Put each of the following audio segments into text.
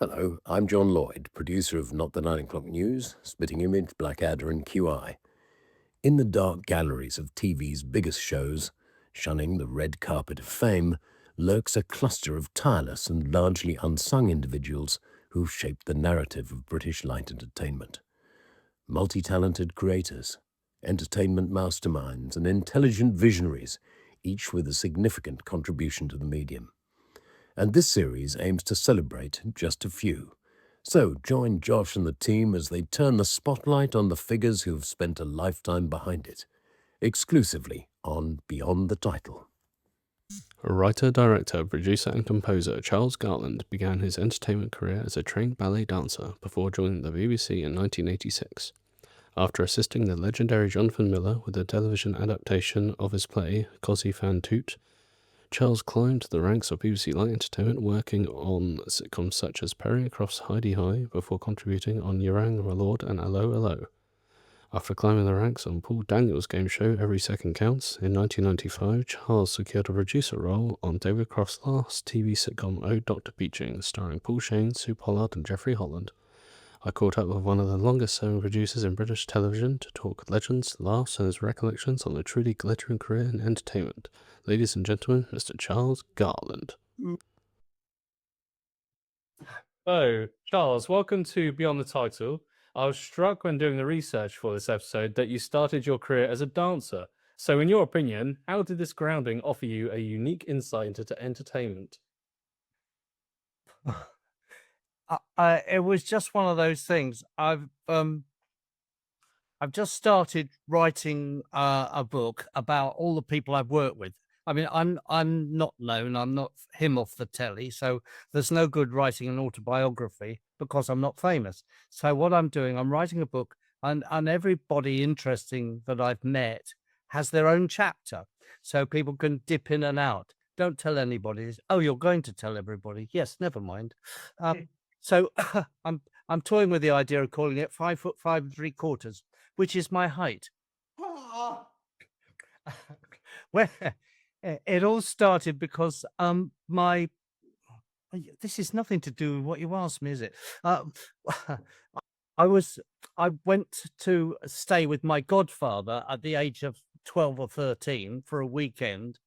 Hello, I'm John Lloyd, producer of Not the 9 O'Clock News, Spitting Image, Blackadder and QI. In the dark galleries of TV's biggest shows, shunning the red carpet of fame, lurks a cluster of tireless and largely unsung individuals who've shaped the narrative of British light entertainment. Multi-talented creators, entertainment masterminds and intelligent visionaries, each with a significant contribution to the medium. And this series aims to celebrate just a few. So join Josh and the team as they turn the spotlight on the figures who've spent a lifetime behind it, exclusively on Beyond the Title. Writer, director, producer and composer Charles Garland began his entertainment career as a trained ballet dancer before joining the BBC in 1986. After assisting the legendary Jonathan Miller with a television adaptation of his play Cosi Fan Tutte, Charles climbed the ranks of BBC Light Entertainment, working on sitcoms such as Perry and Croft's Heidi High before contributing on Yerang, Lord and Allo, Allo. After climbing the ranks on Paul Daniels' game show Every Second Counts, in 1995, Charles secured a producer role on David Croft's last TV sitcom Oh Doctor Beeching, starring Paul Shane, Sue Pollard and Jeffrey Holland. I caught up with one of the longest-serving producers in British television to talk legends, laughs and his recollections on a truly glittering career in entertainment. Ladies and gentlemen, Mr. Charles Garland. So, Charles, welcome to Beyond the Title. I was struck when doing the research for this episode that you started your career as a dancer. So, in your opinion, how did this grounding offer you a unique insight into entertainment? It was just one of those things. I've just started writing a book about all the people I've worked with. I mean, I'm not known. I'm not him off the telly, so there's no good writing an autobiography because I'm not famous. So what I'm doing, I'm writing a book, and everybody interesting that I've met has their own chapter, so people can dip in and out. Don't tell anybody. Oh, you're going to tell everybody? Yes, never mind. So I'm toying with the idea of calling it 5'5" 3/4", which is my height. Well, it all started because my this is nothing to do with what you asked me, is it? I went to stay with my godfather at the age of 12 or 13 for a weekend.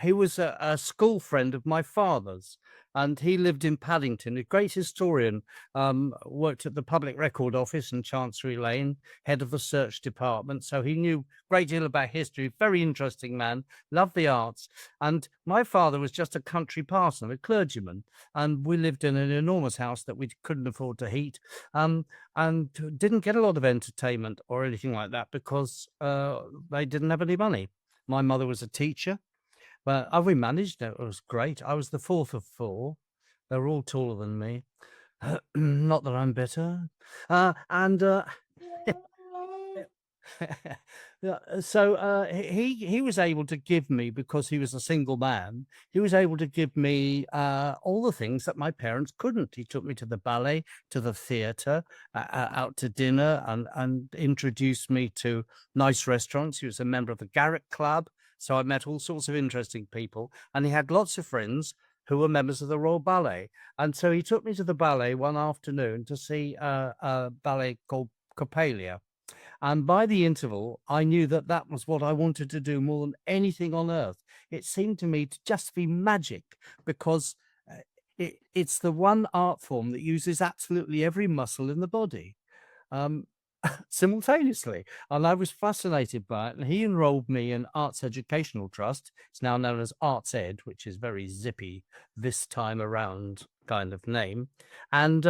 He was a school friend of my father's, and he lived in Paddington, a great historian, worked at the Public Record Office in Chancery Lane, head of the search department. So he knew a great deal about history, very interesting man, loved the arts. And my father was just a country parson, a clergyman, and we lived in an enormous house that we couldn't afford to heat, and didn't get a lot of entertainment or anything like that because they didn't have any money. My mother was a teacher. But we managed it. It was great. I was the fourth of four. They were all taller than me. Not that I'm better. So he was able to give me, because he was a single man, he was able to give me all the things that my parents couldn't. He took me to the ballet, to the theatre, out to dinner, and introduced me to nice restaurants. He was a member of the Garrick Club. So I met all sorts of interesting people, and he had lots of friends who were members of the Royal Ballet. And so he took me to the ballet one afternoon to see a ballet called Coppelia. And by the interval, I knew that that was what I wanted to do more than anything on earth. It seemed to me to just be magic, because it's the one art form that uses absolutely every muscle in the body. Simultaneously, and I was fascinated by it. And he enrolled me in Arts Educational Trust. It's now known as Arts Ed, which is very zippy this time around kind of name. And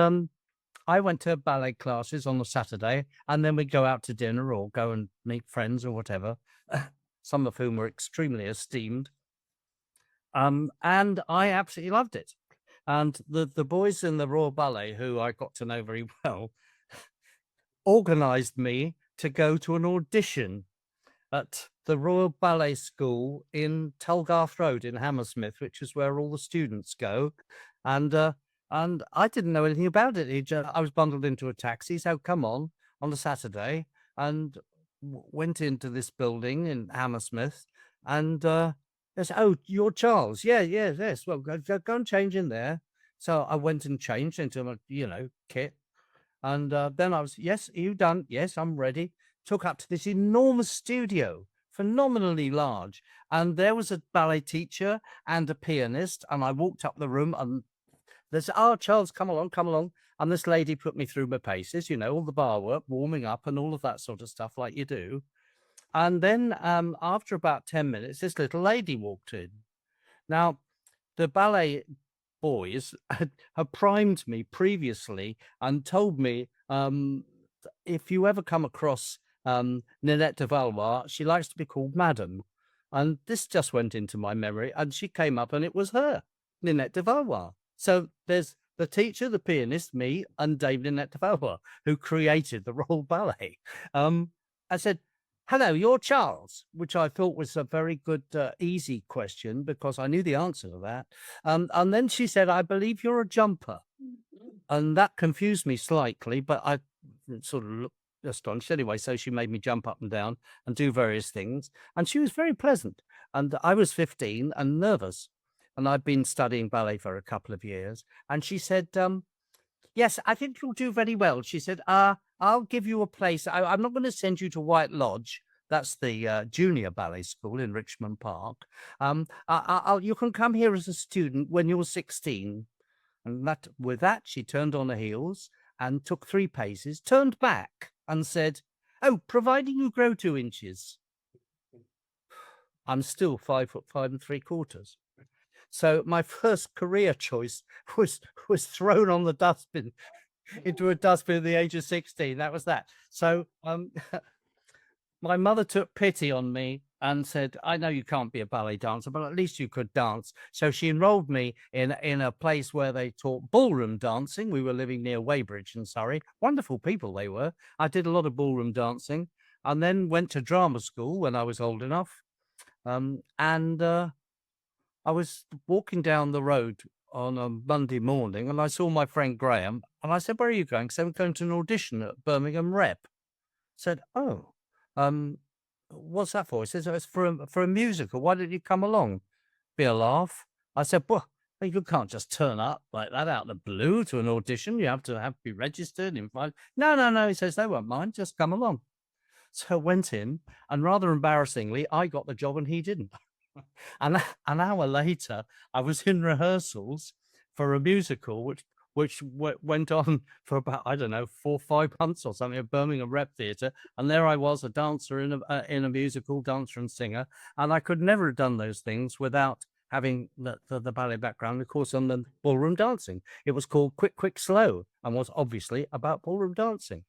I went to ballet classes on a Saturday, and then we'd go out to dinner or go and meet friends or whatever, some of whom were extremely esteemed. And I absolutely loved it. And the boys in the Royal Ballet, who I got to know very well, organized me to go to an audition at the Royal Ballet School in Tulgarth Road in Hammersmith, which is where all the students go. And I didn't know anything about it. I was bundled into a taxi, so come on a Saturday, and went into this building in Hammersmith, and they said, "Oh, you're Charles? Yeah, yes. Well, go and change in there." So I went and changed into my, kit. And then I was, yes, are you done? Yes, I'm ready. Took up to this enormous studio, phenomenally large. And there was a ballet teacher and a pianist. And I walked up the room and there's, Charles, come along, come along. And this lady put me through my paces, all the bar work, warming up and all of that sort of stuff like you do. And then after about 10 minutes, this little lady walked in. Now, the ballet boys had primed me previously and told me if you ever come across Ninette de Valois, she likes to be called Madam. And this just went into my memory, and she came up, and it was her, Ninette de Valois. So there's the teacher, the pianist, me, and Dave Ninette de Valois, who created the Royal Ballet. I said, hello, you're Charles, which I thought was a very good, easy question because I knew the answer to that. And then she said, I believe you're a jumper. And that confused me slightly, but I sort of looked astonished anyway. So she made me jump up and down and do various things. And she was very pleasant. And I was 15 and nervous. And I'd been studying ballet for a couple of years. And she said, yes, I think you'll do very well. She said, I'll give you a place. I'm not going to send you to White Lodge. That's the junior ballet school in Richmond Park. You can come here as a student when you're 16. And with that, she turned on her heels and took 3 paces, turned back and said, oh, providing you grow 2 inches. I'm still 5'5" 3/4. So my first career choice was thrown on the dustbin, into a dustbin at the age of 16. That was that. So my mother took pity on me and said, I know you can't be a ballet dancer, but at least you could dance. So she enrolled me in a place where they taught ballroom dancing. We were living near Weybridge in Surrey. Wonderful people they were. I did a lot of ballroom dancing and then went to drama school when I was old enough. I was walking down the road on a Monday morning and I saw my friend Graham and I said, where are you going? So I'm going to an audition at Birmingham Rep. Said, oh, what's that for? He says, oh, it's for a musical. Why don't you come along? Be a laugh. I said, well, you can't just turn up like that out of the blue to an audition. You have to be registered. No. He says, they won't mind. Just come along. So I went in and rather embarrassingly, I got the job and he didn't. And an hour later, I was in rehearsals for a musical, which went on for about, I don't know, 4 or 5 months or something at Birmingham Rep Theatre. And there I was, a dancer in a musical, dancer and singer. And I could never have done those things without having the ballet background. Of course, on the ballroom dancing, it was called Quick, Quick, Slow and was obviously about ballroom dancing.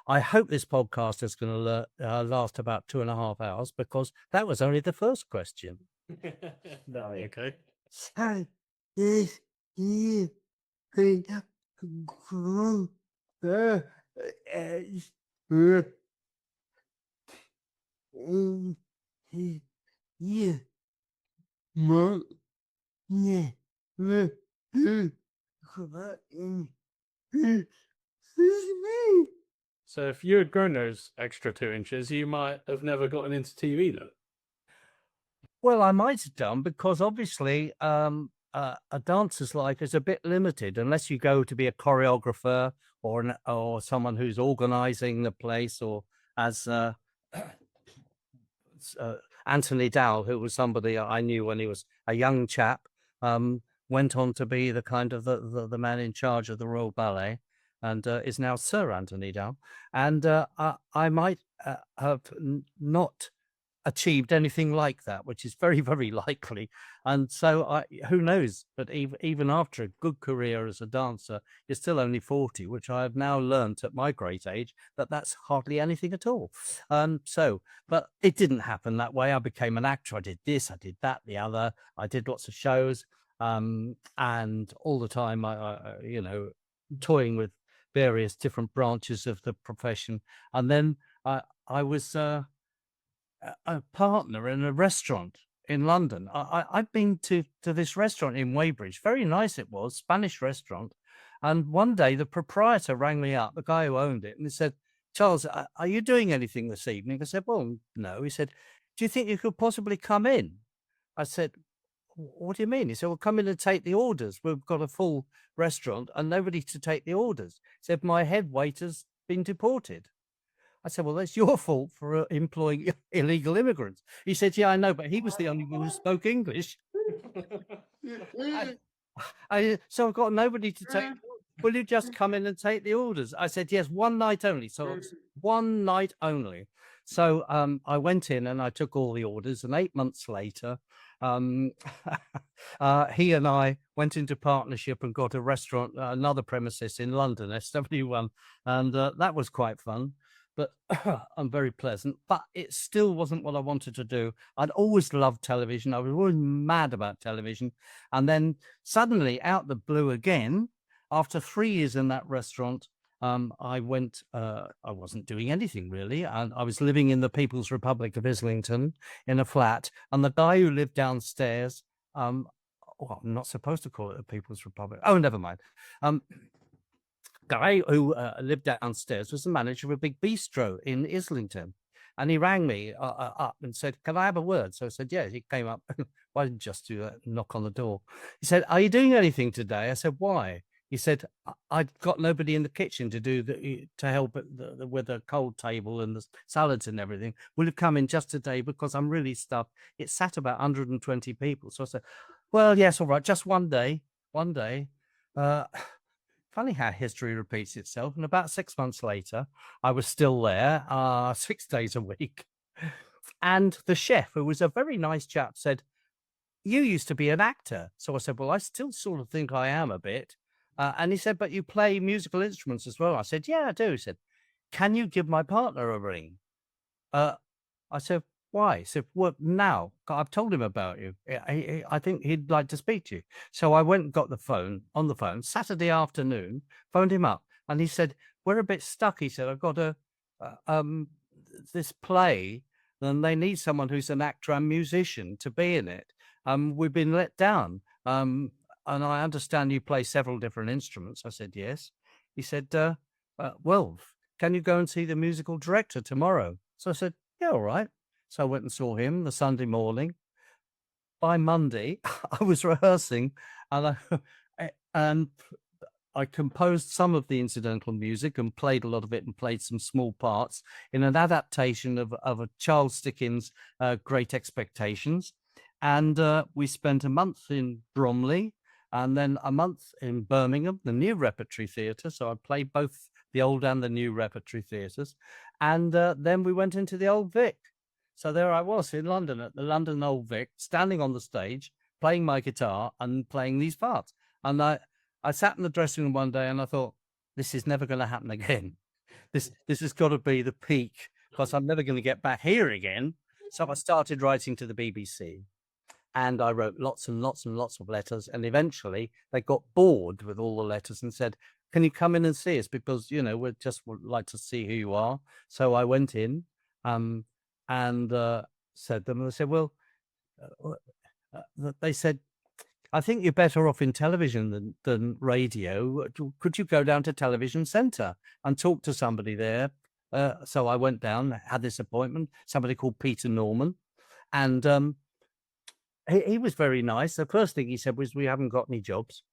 I hope this podcast is going to last about 2.5 hours because that was only the first question. No, okay. So, this is So if you had grown those extra 2 inches, you might have never gotten into TV, though. Well, I might have done because obviously a dancer's life is a bit limited unless you go to be a choreographer or someone who's organizing the place, or as Anthony Dowell, who was somebody I knew when he was a young chap, went on to be the kind of the man in charge of the Royal Ballet and is now Sir Anthony Dowell. And I might have not achieved anything like that, which is very, very likely. And so who knows, but even after a good career as a dancer, you're still only 40, which I have now learnt at my great age that that's hardly anything at all. But it didn't happen that way. I became an actor. I did this, I did that, the other. I did lots of shows, and all the time I toying with various different branches of the profession. And then I was a partner in a restaurant in London. I've been to this restaurant in Weybridge. Very nice it was, Spanish restaurant. And one day the proprietor rang me up, the guy who owned it, and he said, Charles, are you doing anything this evening? I said, well, no. He said, do you think you could possibly come in? I said, What do you mean? He said, well, come in and take the orders. We've got a full restaurant and nobody to take the orders. He said, my head waiter's been deported. I said, well, that's your fault for employing illegal immigrants. He said, yeah, I know, but he was the only one who spoke English. So I've got nobody to take. Will you just come in and take the orders? I said, yes, one night only. So it's one night only. So I went in and I took all the orders, and 8 months later, he and I went into partnership and got a restaurant, another premises in London, SW1, and that was quite fun. But I'm very pleasant, but it still wasn't what I wanted to do. I'd always loved television. I was always mad about television. And then suddenly, out the blue again, after 3 years in that restaurant, I went, I wasn't doing anything really. And I was living in the People's Republic of Islington in a flat. And the guy who lived downstairs, well, I'm not supposed to call it the People's Republic. Oh, never mind. Guy who lived downstairs was the manager of a big bistro in Islington. And he rang me up and said, can I have a word? So I said, yeah. He came up. Why didn't you just do that? Knock on the door. He said, are you doing anything today? I said, why? He said, I've got nobody in the kitchen to help with the cold table and the salads and everything. Will you come in just today because I'm really stuffed? It sat about 120 people. So I said, well, yes, all right, just one day. Funny how history repeats itself. And about 6 months later, I was still there, 6 days a week. And the chef, who was a very nice chap, said, you used to be an actor. So I said, well, I still sort of think I am a bit. And he said, but you play musical instruments as well. I said, yeah, I do. He said, can you give my partner a ring? I said, why? He said, well, now I've told him about you. I think he'd like to speak to you. So I went and got on the phone Saturday afternoon, phoned him up, and he said, we're a bit stuck. He said, I've got this play, and they need someone who's an actor and musician to be in it. We've been let down. And I understand you play several different instruments. I said, yes. He said, well, can you go and see the musical director tomorrow? So I said, yeah, all right. So I went and saw him the Sunday morning. By Monday, I was rehearsing, and I composed some of the incidental music and played a lot of it and played some small parts in an adaptation of a Charles Dickens' Great Expectations. And we spent a month in Bromley and then a month in Birmingham, the New Repertory Theatre. So I played both the old and the new repertory theatres. And then we went into the Old Vic. So there I was in London at the London Old Vic, standing on the stage, playing my guitar and playing these parts. And I sat in the dressing room one day and I thought, this is never going to happen again. This has got to be the peak because I'm never going to get back here again. So I started writing to the BBC. And I wrote lots and lots and lots of letters. And eventually they got bored with all the letters and said, can you come in and see us? Because, you know, we just would like to see who you are. So I went in and said them. And they said, well, they said, I think you're better off in television than radio. Could you go down to Television Centre and talk to somebody there? So I went down, had this appointment, somebody called Peter Norman. And he was very nice. The first thing he said was, we haven't got any jobs.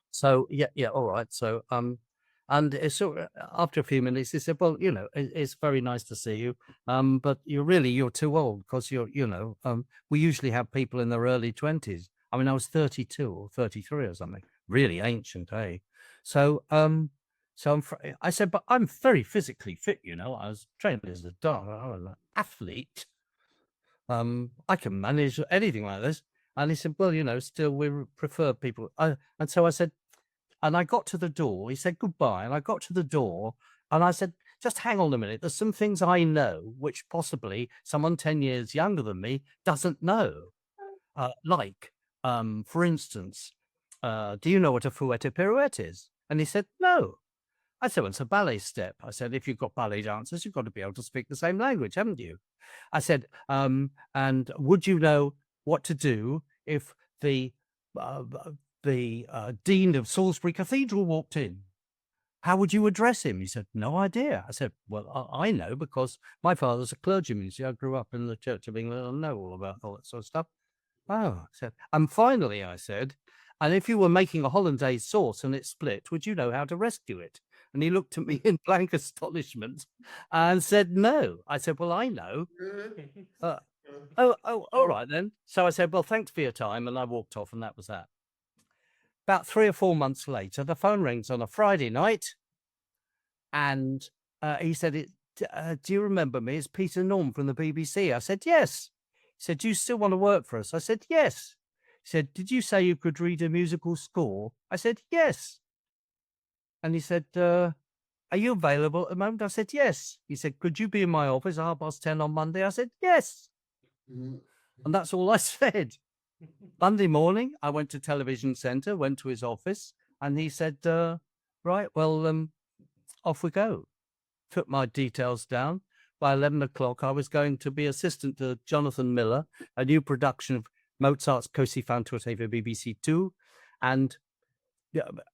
So, yeah, all right. So, and so after a few minutes, he said, well, you know, it's very nice to see you. But you're too old because we usually have people in their early 20s. I mean, I was 32 or 33 or something, really ancient, eh? So, I said, but I'm very physically fit, you know. I was trained as an athlete. I can manage anything like this. And he said, well, you know, still we prefer people. And so I said, and I got to the door. He said goodbye. And I got to the door and I said, just hang on a minute. There's some things I know which possibly someone 10 years younger than me doesn't know. For instance, do you know what a fouette pirouette is? And he said, no. I said, well, it's a ballet step. I said, if you've got ballet dancers, you've got to be able to speak the same language, haven't you? I said, and would you know what to do if the Dean of Salisbury Cathedral walked in? How would you address him? He said, no idea. I said, well, I know because my father's a clergyman. See, I grew up in the Church of England. I know all about all that sort of stuff. Oh, I said, and finally, I said, and if you were making a hollandaise sauce and it split, would you know how to rescue it? And he looked at me in blank astonishment and said, no. I said, well, I know. All right then. So I said, well, thanks for your time. And I walked off, and that was that. About 3 or 4 months later, the phone rings on a Friday night, and he said, do you remember me? It's Peter Norm from the BBC. I said, yes. He said, do you still want to work for us? I said, yes. He said, did you say you could read a musical score? I said, yes. And he said, are you available at the moment? I said, yes. He said, could you be in my office at 10:30 on Monday? I said, yes. And that's all I said. Monday morning, I went to Television Centre, went to his office, and he said, right, well, off we go. Took my details down. By 11 o'clock, I was going to be assistant to Jonathan Miller, a new production of Mozart's Cosi Fan Tutte for BBC Two. And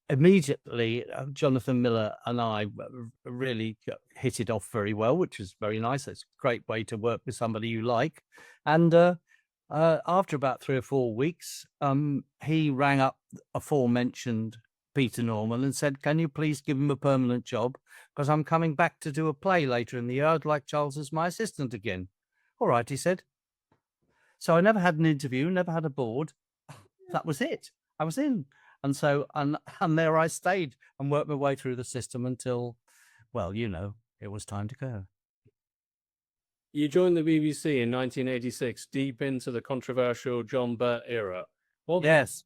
immediately, Jonathan Miller and I really hit it off very well, which was very nice. It's a great way to work with somebody you like. And after about 3 or 4 weeks, he rang up aforementioned Peter Norman and said, can you please give him a permanent job? Because I'm coming back to do a play later in the year. I'd like Charles as my assistant again. All right, he said. So I never had an interview, never had a board. That was it. I was in. And so, and there I stayed and worked my way through the system until, well, you know, it was time to go. You joined the BBC in 1986, deep into the controversial John Burt era. Yes.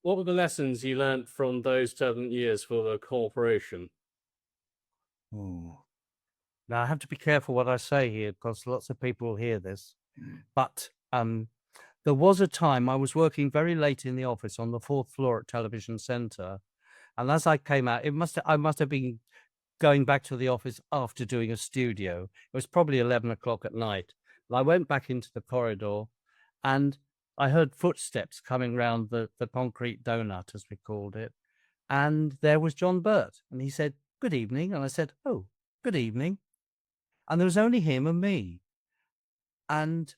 What were the lessons you learnt from those turbulent years for the corporation? Now, I have to be careful what I say here because lots of people will hear this. But there was a time I was working very late in the office on the 4th floor at Television Centre. And as I came out, I must have been going back to the office after doing a studio. It was probably 11 o'clock at night. And I went back into the corridor and I heard footsteps coming round the concrete donut, as we called it. And there was John Burt. And he said, good evening. And I said, oh, good evening. And there was only him and me. And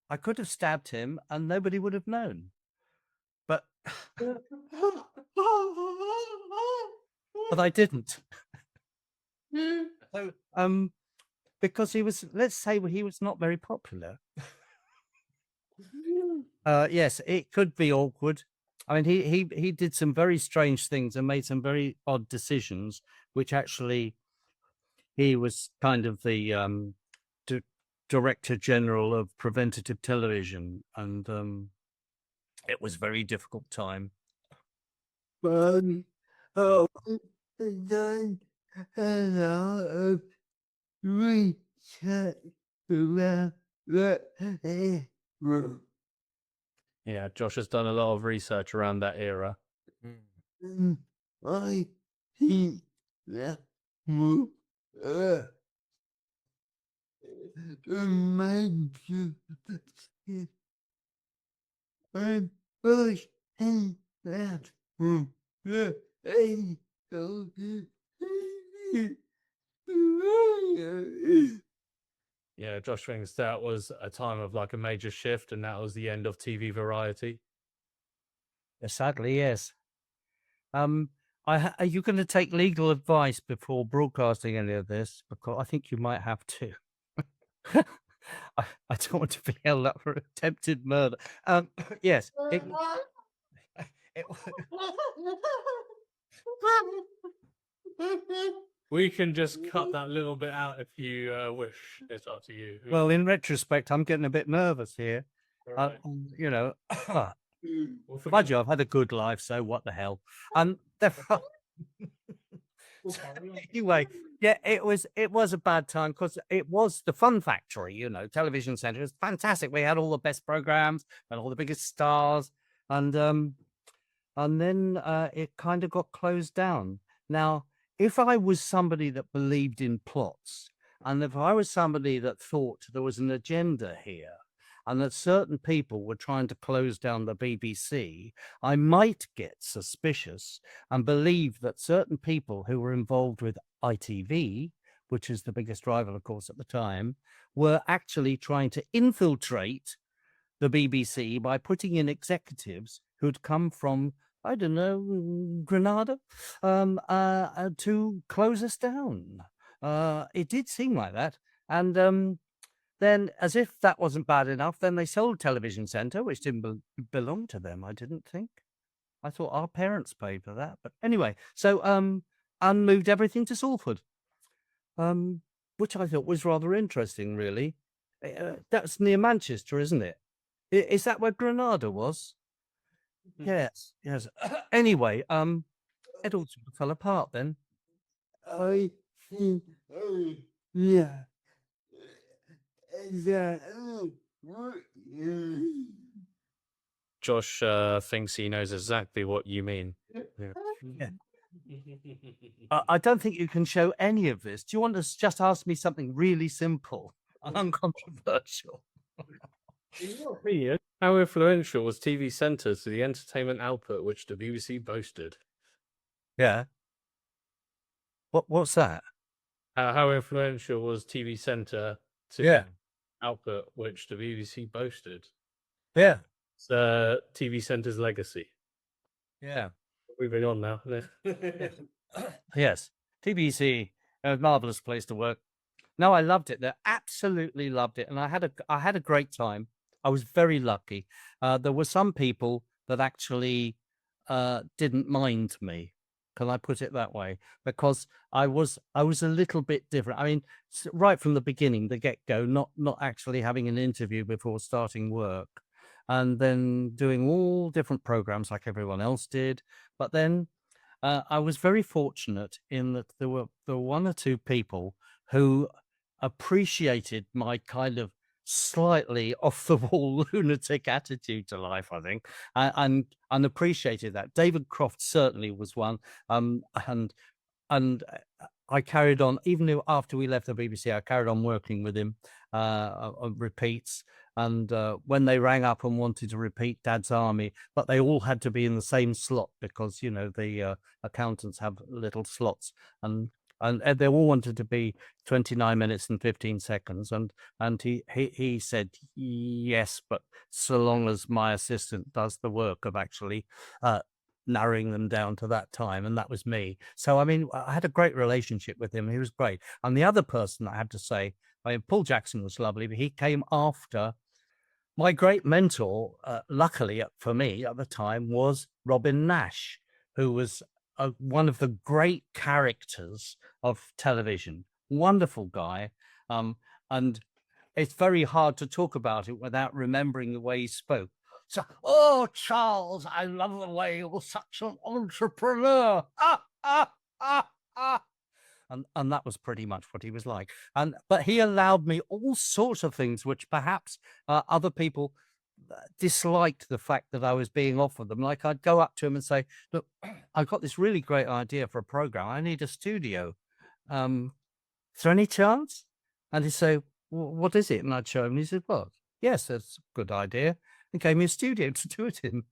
I could have stabbed him and nobody would have known. But but I didn't. So, because he was, let's say he was not very popular. Yes, it could be awkward. I mean, he did some very strange things and made some very odd decisions, which actually he was kind of the Director General of Preventative Television, and it was a very difficult time. Oh, done a lot of research around that. Yeah, Josh has done a lot of research around that era. I think that I'm first and that Yeah, Josh thinks that was a time of like a major shift, and that was the end of TV variety. Sadly, yes. Are you going to take legal advice before broadcasting any of this? Because I think you might have to. I don't want to be held up for attempted murder. Yes. We can just cut that little bit out if you wish. It's up to you. Well, in retrospect, I'm getting a bit nervous here. Right. You know, mind you, I've had a good life, so what the hell? Anyway, yeah, it was a bad time because it was the fun factory, you know, Television Centre. It was fantastic. We had all the best programs and all the biggest stars, and then it kind of got closed down. Now, if I was somebody that believed in plots, and if I was somebody that thought there was an agenda here, and that certain people were trying to close down the BBC, I might get suspicious and believe that certain people who were involved with ITV, which is the biggest rival, of course, at the time, were actually trying to infiltrate the BBC by putting in executives who'd come from, I don't know, Granada, to close us down. It did seem like that. And then, as if that wasn't bad enough, then they sold Television Centre, which didn't belong to them, I didn't think. I thought our parents paid for that. But anyway, so and moved everything to Salford, which I thought was rather interesting, really. That's near Manchester, isn't it? Is that where Granada was? Yes, yes. Anyway, it all sort of fell apart then. I think, yeah. Josh thinks he knows exactly what you mean. Yeah. I don't think you can show any of this. Do you want to just ask me something really simple and uncontroversial? In your opinion, how influential was TV Centre to the entertainment output which the BBC boasted? Yeah. What's that? How influential was TV Centre to Yeah. the output which the BBC boasted? Yeah. It's TV Centre's legacy. Yeah. Moving on now. Yes. TBC, a marvelous place to work. No, I loved it. They absolutely loved it, and I had a great time. I was very lucky. There were some people that actually didn't mind me. Can I put it that way? Because I was a little bit different. I mean, right from the beginning, the get-go, not actually having an interview before starting work, and then doing all different programs like everyone else did. But then I was very fortunate in that there were one or two people who appreciated my kind of slightly off the wall lunatic attitude to life, I think, and appreciated that. David Croft certainly was one, and I carried on even after we left the BBC. I carried on working with him on repeats, and when they rang up and wanted to repeat Dad's Army, but they all had to be in the same slot because the accountants have little slots, and they all wanted to be 29 minutes and 15 seconds. And he said, yes, but so long as my assistant does the work of actually narrowing them down to that time. And that was me. So, I mean, I had a great relationship with him. He was great. And the other person, I have to say, Paul Jackson was lovely, but he came after. My great mentor, luckily for me at the time, was Robin Nash, who was one of the great characters of television. Wonderful guy. And it's very hard to talk about it without remembering the way he spoke. So, oh, Charles, I love the way you're such an entrepreneur. And that was pretty much what he was like. But he allowed me all sorts of things which perhaps other people disliked the fact that I was being offered them. Like I'd go up to him and say, look, I've got this really great idea for a program. I need a studio. Is there any chance? And he'd say, what is it? And I'd show him. And he said, well, yes, that's a good idea. And gave me a studio to do it in.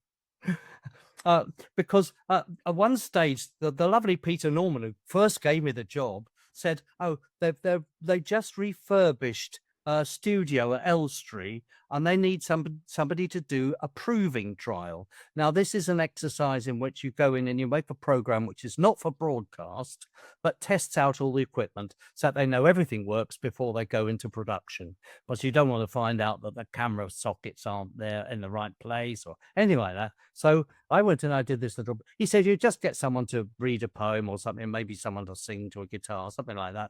Because at one stage, the lovely Peter Norman, who first gave me the job, said, oh, they just refurbished a studio at Elstree, and they need somebody to do a proving trial. Now, this is an exercise in which you go in and you make a program which is not for broadcast, but tests out all the equipment so that they know everything works before they go into production. But you don't want to find out that the camera sockets aren't there in the right place or anything like that. So I went and I did this little. He said, you just get someone to read a poem or something, maybe someone to sing to a guitar, something like that.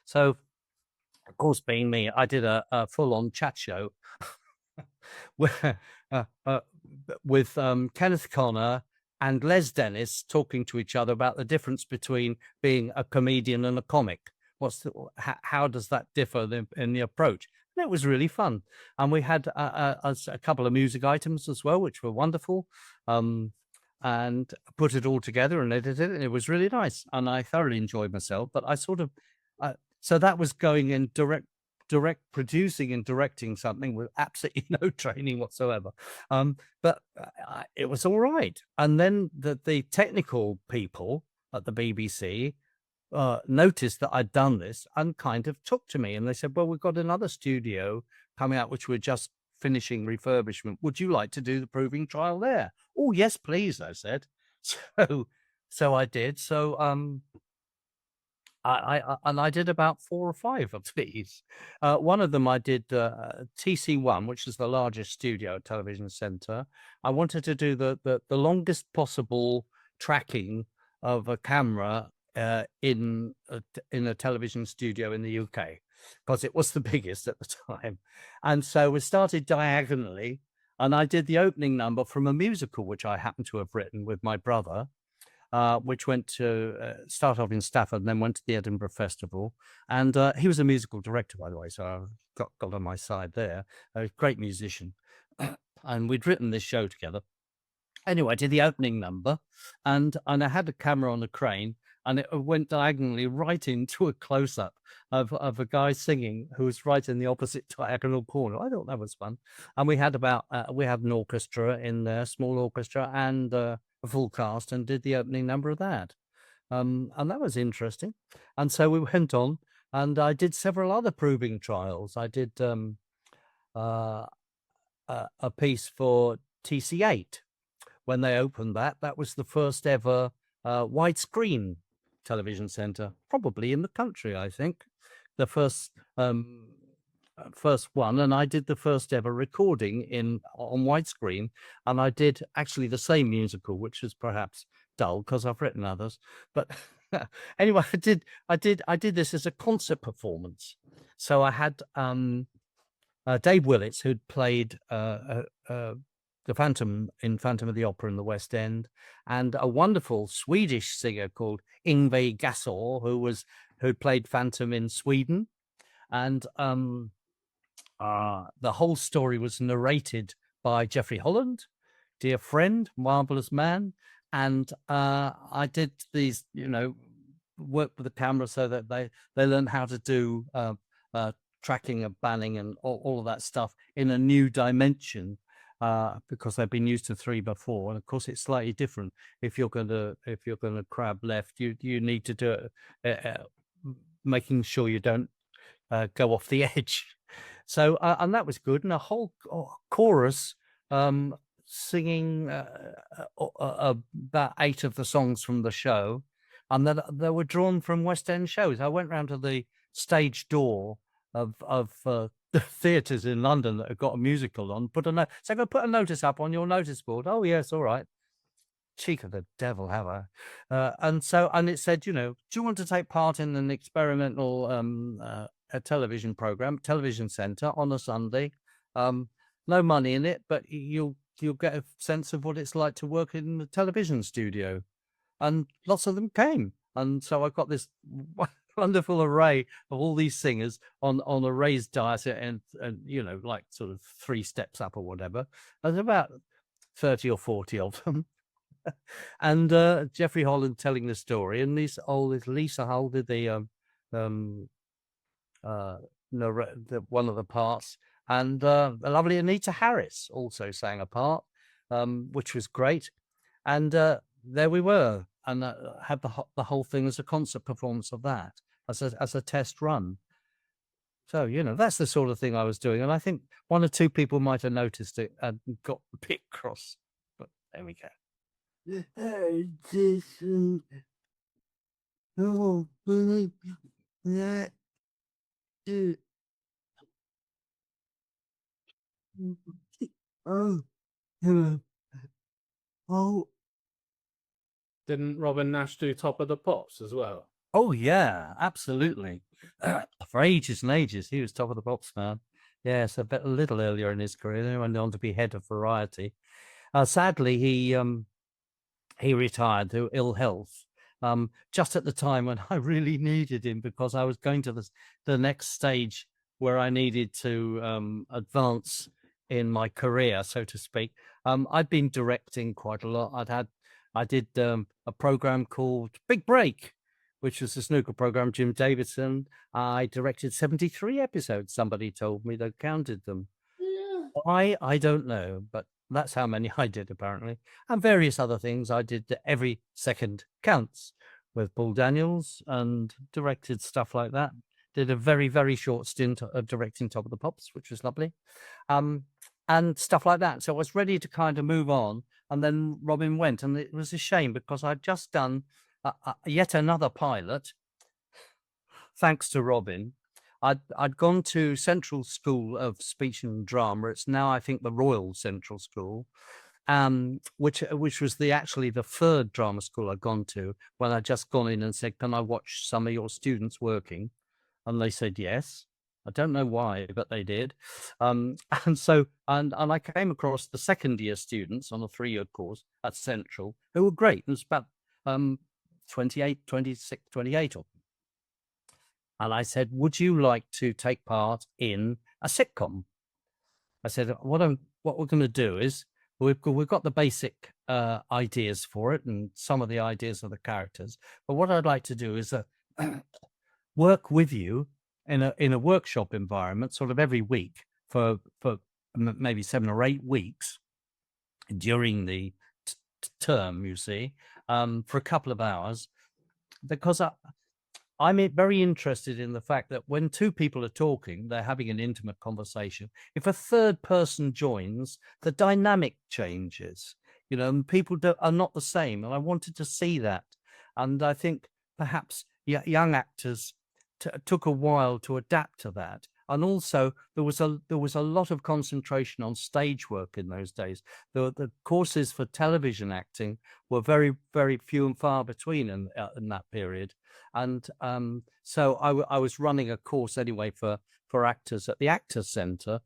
So, of course, being me, I did a full-on chat show where, with Kenneth Connor and Les Dennis talking to each other about the difference between being a comedian and a comic. How does that differ in the approach? And it was really fun. And we had a couple of music items as well, which were wonderful. And put it all together and edited it. And it was really nice. And I thoroughly enjoyed myself. But I sort of... so that was going in direct producing and directing something with absolutely no training whatsoever. But it was all right. And then the technical people at the BBC noticed that I'd done this and kind of took to me. And they said, well, we've got another studio coming out, which we're just finishing refurbishment. Would you like to do the proving trial there? Oh, yes, please, I said. So I did. So I did about 4 or 5 of these. One of them I did TC1, which is the largest studio television center. I wanted to do the longest possible tracking of a camera in a television studio in the UK, because it was the biggest at the time. And so we started diagonally, and I did the opening number from a musical which I happened to have written with my brother, which went to start off in Stafford and then went to the Edinburgh Festival. And he was a musical director, by the way, so I got on my side there. A great musician. And we'd written this show together. Anyway, I did the opening number, and I had a camera on a crane, and it went diagonally right into a close-up of a guy singing who was right in the opposite diagonal corner. I thought that was fun. And we had an orchestra in there, small orchestra, and a full cast, and did the opening number of that. And that was interesting. And so we went on, and I did several other proving trials. I did a piece for TC8 when they opened that. That was the first ever widescreen television center, probably in the country, I think. The first one, and I did the first ever recording on widescreen, and I did actually the same musical, which is perhaps dull because I've written others. But anyway, I did this as a concert performance. So I had Dave Willits, who'd played the Phantom in Phantom of the Opera in the West End, and a wonderful Swedish singer called Ingve Gasol, who'd played Phantom in Sweden. And the whole story was narrated by Jeffrey Holland, dear friend, marvelous man. And I did these, work with the camera so that they learned how to do tracking and banning and all of that stuff in a new dimension, because they've been used to 3 before. And of course, it's slightly different. If you're gonna crab left, you need to do it, making sure you don't go off the edge. So and that was good, and a whole chorus singing about 8 of the songs from the show, and that they were drawn from West End shows. I went round to the stage door of the theatres in London that have got a musical on. So go put a notice up on your notice board. Oh yes, all right. Cheek of the devil, have I? And it said, do you want to take part in an experimental a television program, television center on a Sunday? No money in it, but you'll get a sense of what it's like to work in the television studio. And lots of them came, and so I've got this wonderful array of all these singers on a raised dais, and like sort of 3 steps up or whatever. There's about 30 or 40 of them. And Jeffrey Holland telling the story, and this Lisa Hull did the one of the parts, and the lovely Anita Harris also sang a part, which was great. And there we were, and had the whole thing as a concert performance of that as a test run. So that's the sort of thing I was doing, and I think 1 or 2 people might have noticed it and got a bit cross, but there we go. Jason, no, believe that. Oh, oh, Didn't Robin Nash do Top of the Pops as well? Oh yeah, absolutely. For ages and ages, he was Top of the Pops man. Yes, a little earlier in his career, then he went on to be head of Variety. Sadly, he retired through ill health, just at the time when I really needed him, because I was going to the next stage where I needed to advance in my career, so to speak. I'd been directing quite a lot. I did a program called Big Break, which was a snooker program, Jim Davidson. I directed 73 episodes. Somebody told me they counted them. Why? I don't know, but that's how many I did, apparently. And various other things. I did Every Second Counts with Paul Daniels and directed stuff like that. Did a very, very short stint of directing Top of the Pops, which was lovely. and stuff like that. So I was ready to kind of move on, and then Robin went, and it was a shame because I'd just done yet another pilot, thanks to Robin. I'd gone to Central School of Speech and Drama. It's now, I think, the Royal Central School, which was actually the third drama school I'd gone to, when I'd just gone in and said, "Can I watch some of your students working?" And they said yes. I don't know why, but they did. And so, and I came across the second year students on a 3-year course at Central, who were great. It was about 28, 26, 28 of them. And I said, "Would you like to take part in a sitcom?" I said, what we're going to do is we've got the basic ideas for it and some of the ideas of the characters. But what I'd like to do is work with you in a workshop environment, sort of every week for maybe 7 or 8 weeks during the term, you see, for a couple of hours, because I'm very interested in the fact that when 2 people are talking, they're having an intimate conversation. If a third person joins, the dynamic changes, and people are not the same. And I wanted to see that. And I think perhaps young actors took a while to adapt to that. And also there was a lot of concentration on stage work in those days. The courses for television acting were very, very few and far between in that period. And so I was running a course anyway for actors at the Actors Centre,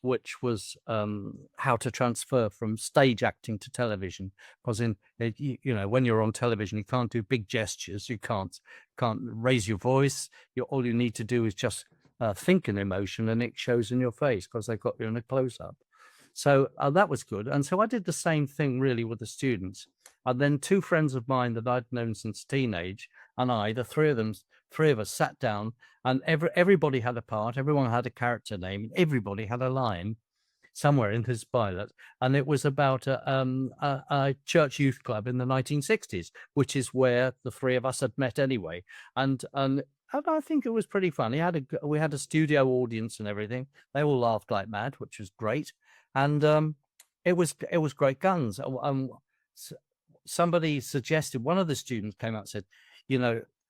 which was how to transfer from stage acting to television. Because when you're on television, you can't do big gestures, you can't raise your voice. All you need to do is just think an emotion, and it shows in your face because they've got you in a close-up. So that was good. And so I did the same thing really with the students. And then 2 friends of mine that I'd known since teenage, and the three of us sat down, and everybody had a part, everyone had a character name, everybody had a line somewhere in this pilot. And it was about a church youth club in the 1960s, which is where the 3 of us had met anyway. And I think it was pretty fun. We had a studio audience and everything. They all laughed like mad, which was great. And it was great guns. Somebody suggested, one of the students came out and said,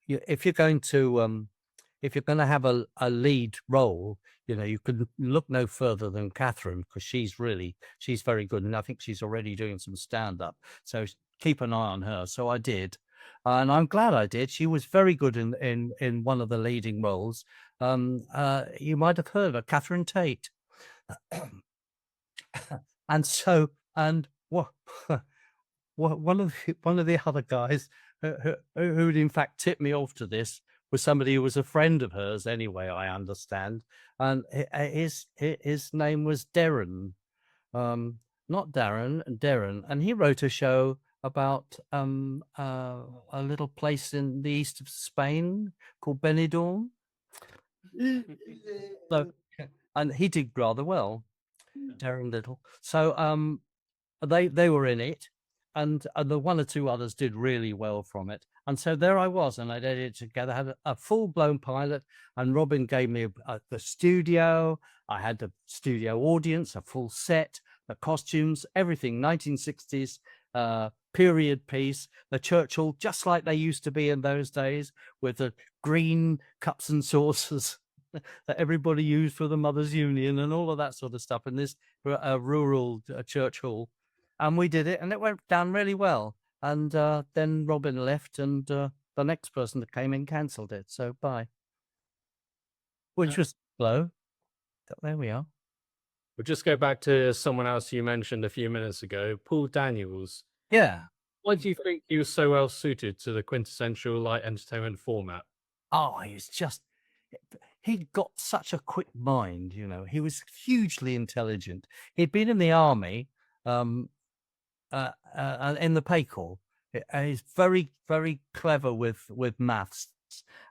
if you're going to have a lead role, you could look no further than Catherine, because she's very good, and I think she's already doing some stand-up. So keep an eye on her. So I did, and I'm glad I did. She was very good in one of the leading roles. You might have heard of her, Catherine Tate. And one of the other guys who'd in fact tipped me off to this was somebody who was a friend of hers anyway, I understand. And his name was Darren, not Darren. And he wrote a show about a little place in the east of Spain called Benidorm. So, and he did rather well, Darren Little. So they were in it, and the 1 or 2 others did really well from it. And so there I was, and I did it together, had a full-blown pilot, and Robin gave me the studio. I had the studio audience, a full set, the costumes, everything, 1960s period piece, the church hall, just like they used to be in those days, with the green cups and saucers that everybody used for the Mothers' Union and all of that sort of stuff in this rural church hall. And we did it, and it went down really well. And then Robin left, and the next person that came in cancelled it. So bye. Which was slow. There we are. We'll just go back to someone else you mentioned a few minutes ago, Paul Daniels. Yeah. Why do you think he was so well suited to the quintessential light entertainment format? Oh, he got such a quick mind, He was hugely intelligent. He'd been in the army, in the Pay Corps. He's very, very clever with maths,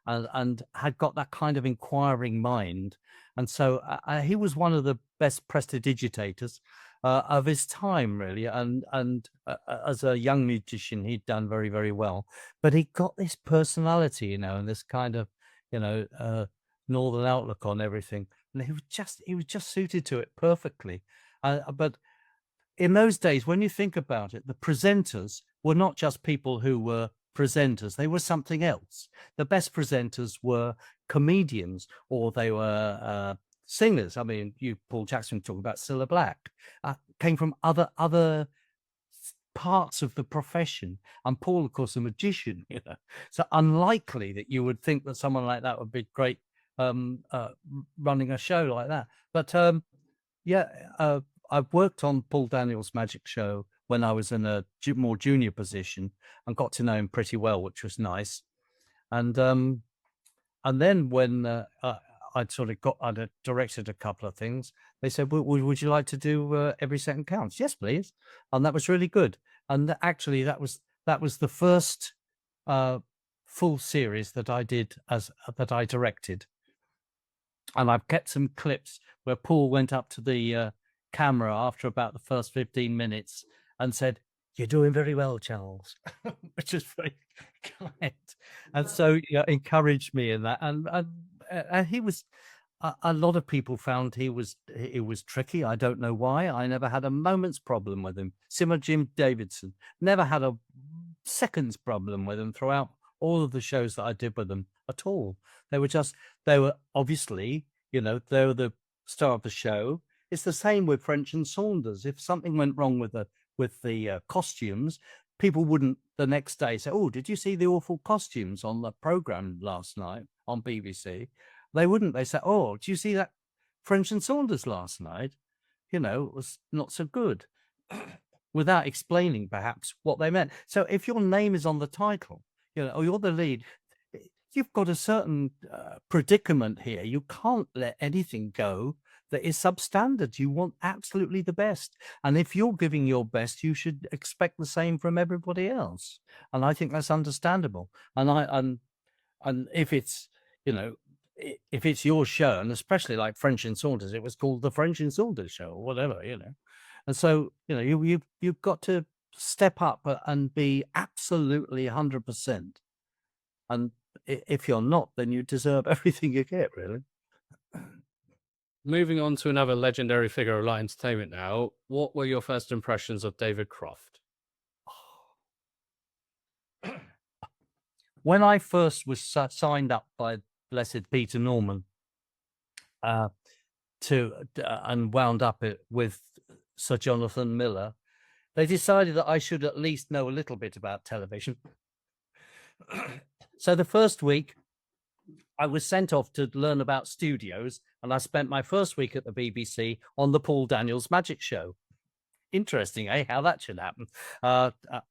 and had got that kind of inquiring mind. And so he was one of the best prestidigitators of his time, really. And as a young musician, he'd done very, very well. But he got this personality, and this kind of, northern outlook on everything. and he was just suited to it perfectly. But in those days, when you think about it, the presenters were not just people who were presenters, they were something else. The best presenters were comedians, or they were singers. I mean, Paul Jackson, talking about Cilla Black, came from other parts of the profession, and Paul, of course, a magician. So unlikely that you would think that someone like that would be great running a show like that. But I've worked on Paul Daniels' magic show when I was in a more junior position, and got to know him pretty well, which was nice. And then when I'd directed a couple of things, they said, would you like to do Every Second Counts? Yes, please. And that was really good. And actually, that was the first full series that I did that I directed. And I've kept some clips where Paul went up to the camera after about the first 15 minutes and said, "You're doing very well, Charles," which was very kind. And so encouraged me in that. And he was, a lot of people found he was tricky. I don't know why. I never had a moment's problem with him. Similar Jim Davidson, never had a second's problem with him throughout all of the shows that I did with them at all. They were obviously, they were the star of the show. It's the same with French and Saunders. If something went wrong with the costumes, people wouldn't the next day say, "Oh, did you see the awful costumes on the program last night on BBC?" They wouldn't. They say, "Oh, did you see that French and Saunders last night? It was not so good," without explaining perhaps what they meant. So if your name is on the title, or you're the lead, you've got a certain predicament here. You can't let anything go that is substandard. You want absolutely the best. And if you're giving your best, you should expect the same from everybody else. And I think that's understandable. And if it's, if it's your show, and especially like French and Saunders, it was called the French and Saunders show or whatever, And so, you've got to step up and be absolutely 100%. And if you're not, then you deserve everything you get, really. Moving on to another legendary figure of light entertainment now. What were your first impressions of David Croft? When I first was signed up by Blessed Peter Norman and wound up with Sir Jonathan Miller, they decided that I should at least know a little bit about television. So the first week, I was sent off to learn about studios, and I spent my first week at the BBC on the Paul Daniels Magic Show. Interesting, how that should happen,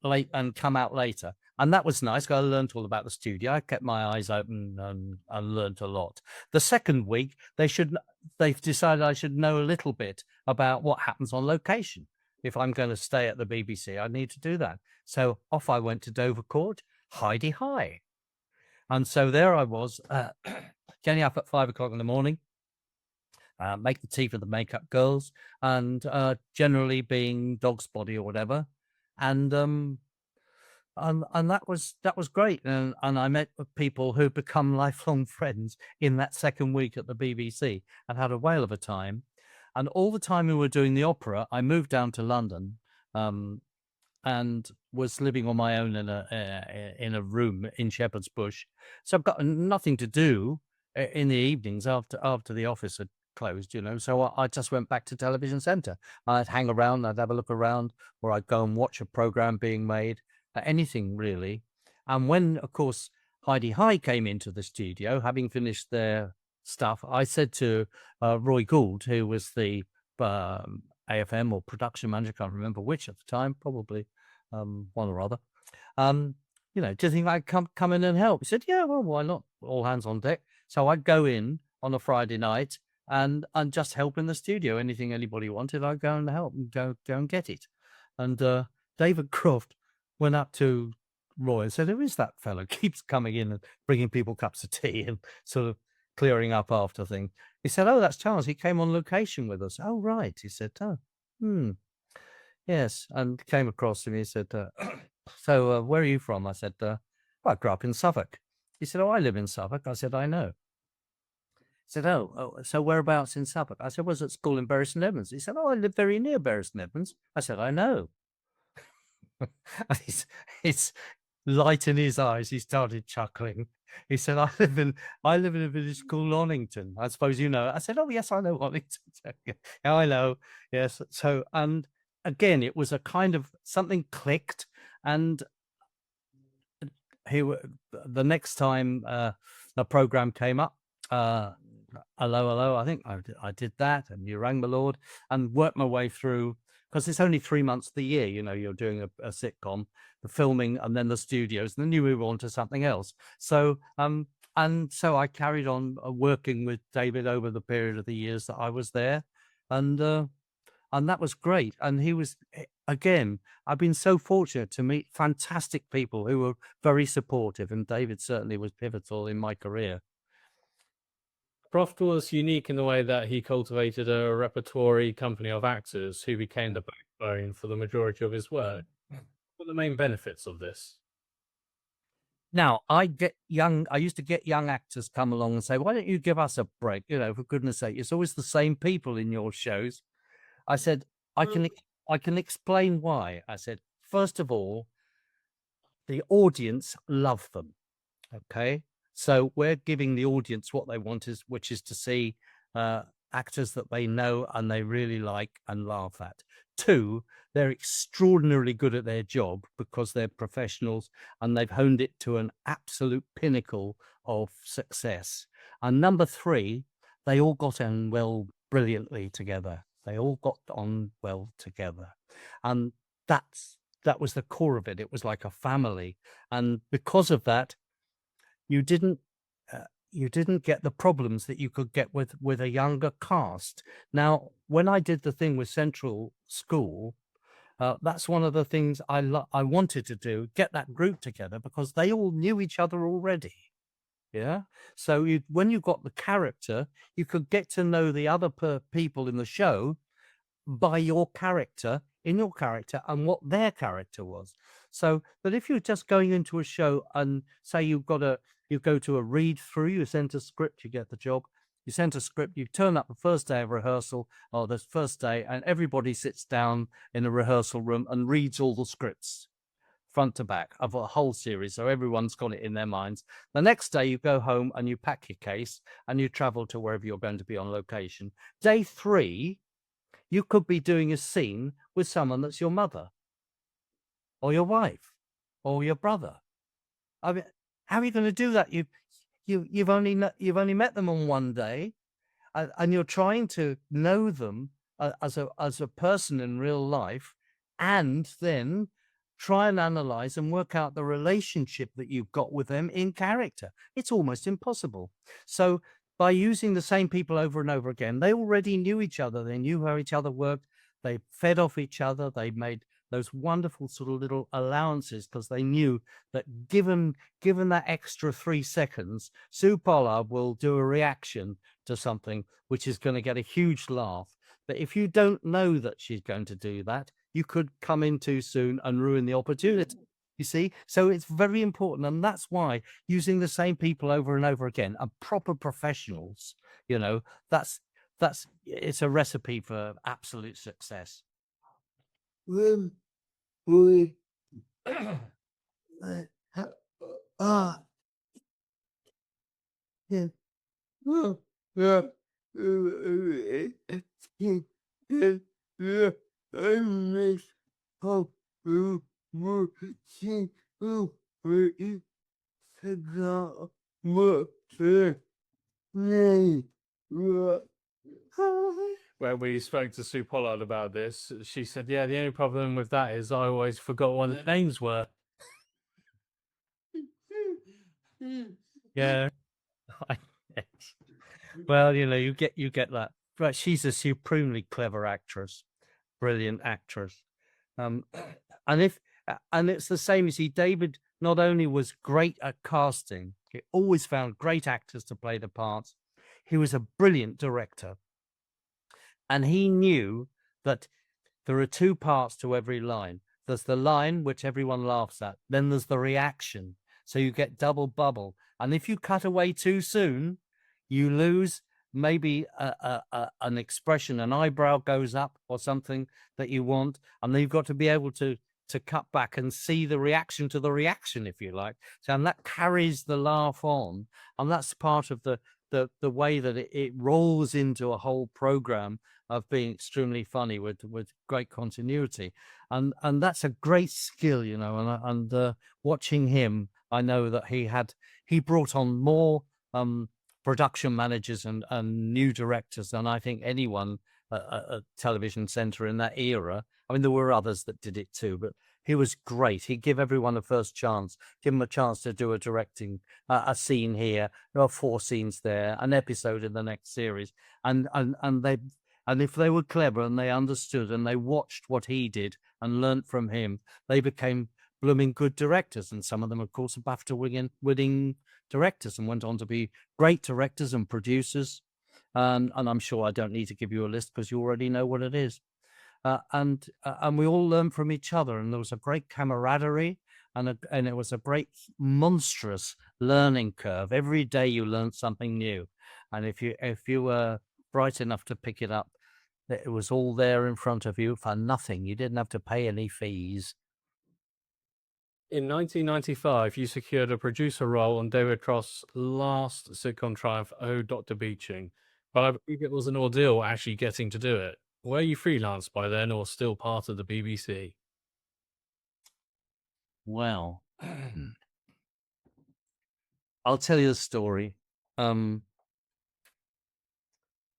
late and come out later. And that was nice, because I learned all about the studio. I kept my eyes open and learned a lot. The second week, they've decided I should know a little bit about what happens on location. If I'm going to stay at the BBC, I need to do that. So off I went to Dovercourt, Hi-de-Hi. And so there I was, getting up at 5 o'clock in the morning, make the tea for the makeup girls, and generally being dog's body or whatever. And that was great. And I met people who become lifelong friends in that second week at the BBC, and had a whale of a time. And all the time we were doing the opera, I moved down to London, and was living on my own in a room in Shepherd's Bush. So I've got nothing to do in the evenings after the office had closed, So I just went back to Television Centre. I'd hang around, I'd have a look around, or I'd go and watch a program being made, anything really. And when, of course, Hi-de-Hi came into the studio, having finished their stuff, I said to Roy Gould, who was the AFM or production manager, can't remember which at the time, probably one or other. Do you think I'd come in and help? He said, "Yeah, well, why not? All hands on deck." So I'd go in on a Friday night and just help in the studio. Anything anybody wanted, I'd go and help and go and get it. And David Croft went up to Roy and said, "Who is that fellow? Keeps coming in and bringing people cups of tea and sort of clearing up after things." He said, "Oh, that's Charles. He came on location with us." "Oh, right." He said, "Oh, yes." And came across to me. He said, "So where are you from?" I said, "Well, I grew up in Suffolk." He said, "Oh, I live in Suffolk." I said, "I know." said, oh, so whereabouts in Suffolk? I said, was at school in Bury St Edmunds. He said, oh, I live very near Bury St Edmunds. I said, I know. And it's light in his eyes. He started chuckling. He said, I live in a village called Onington. I suppose you know. I said, oh, yes, I know Onington. So, yeah, I know. Yes. So, and again, it was a kind of something clicked. And the next time the program came up, Allo, I think I did that, and You Rang My Lord, and worked my way through, because it's only 3 months of the year, you're doing a sitcom, the filming, and then the studios, and then you move on to something else. So and so I carried on working with David over the period of the years that I was there, and that was great. And he was, again, I've been so fortunate to meet fantastic people who were very supportive, and David certainly was pivotal in my career. Croft was unique in the way that he cultivated a repertory company of actors who became the backbone for the majority of his work. What are the main benefits of this? Now, I used to get young actors come along and say, why don't you give us a break? For goodness sake, it's always the same people in your shows. I said, I can explain why. I said, first of all, the audience love them. Okay. So we're giving the audience what they want, which is to see actors that they know and they really like and laugh at. 2, they're extraordinarily good at their job because they're professionals and they've honed it to an absolute pinnacle of success. And number 3, they all got on brilliantly together. They all got on well together. And that was the core of it. It was like a family. And because of that, you didn't get the problems that you could get with a younger cast. Now, when I did the thing with Central School, that's one of the things I wanted to do, get that group together, because they all knew each other already. Yeah. So when you got the character, you could get to know the other people in the show by your character, and what their character was. So that if you're just going into a show and say you go to a read through, you sent a script, you get the job, you sent a script, you turn up the first day of rehearsal, or the first day, and everybody sits down in a rehearsal room and reads all the scripts front to back of a whole series, so everyone's got it in their minds. The next day you go home and you pack your case and you travel to wherever you're going to be on location. Day 3, you could be doing a scene with someone that's your mother or your wife or your brother. I mean, how are you going to do that? You've only met them on one day, and you're trying to know them as a person in real life, and then try and analyze and work out the relationship that you've got with them in character. It's almost impossible. So by using the same people over and over again, they already knew each other. They knew how each other worked. They fed off each other. They made those wonderful sort of little allowances because they knew that given that extra 3 seconds, Sue Pollard will do a reaction to something which is going to get a huge laugh. But if you don't know that she's going to do that, you could come in too soon and ruin the opportunity. You see, so it's very important, and that's why using the same people over and over again are proper professionals. It's a recipe for absolute success. When we yeah. I miss how you were seeing When we spoke to Sue Pollard about this, she said, yeah, the only problem with that is I always forgot what the names were. Yeah. Well, you get that. Right, she's a supremely clever actress, brilliant actress. And it's the same. You see, David not only was great at casting, he always found great actors to play the parts. He was a brilliant director, and he knew that there are 2 parts to every line. There's the line which everyone laughs at, then there's the reaction. So you get double bubble, and if you cut away too soon, you lose maybe an expression, an eyebrow goes up or something that you want, and then you've got to be able to cut back and see the reaction to the reaction, if you like. So, and that carries the laugh on, and that's part of the way that it rolls into a whole program of being extremely funny with great continuity, and that's a great skill, you know. And watching him, I know that he brought on more production managers and new directors than I think anyone at Television Centre in that era. I mean, there were others that did it too, but he was great. He'd give everyone a first chance, give them a chance to do a directing, a scene here, there are 4 scenes there, an episode in the next series, and if they were clever and they understood and they watched what he did and learnt from him, they became blooming good directors. And some of them, of course, are BAFTA winning directors and went on to be great directors and producers. And I'm sure I don't need to give you a list because you already know what it is. And we all learned from each other, and there was a great camaraderie, and it was a great monstrous learning curve. Every day you learned something new, and if you were bright enough to pick it up, it was all there in front of you for nothing. You didn't have to pay any fees. In 1995, you secured a producer role on David Croft's last sitcom triumph, Oh Doctor Beeching, but I believe it was an ordeal actually getting to do it. Were you freelance by then or still part of the BBC? Well, I'll tell you the story.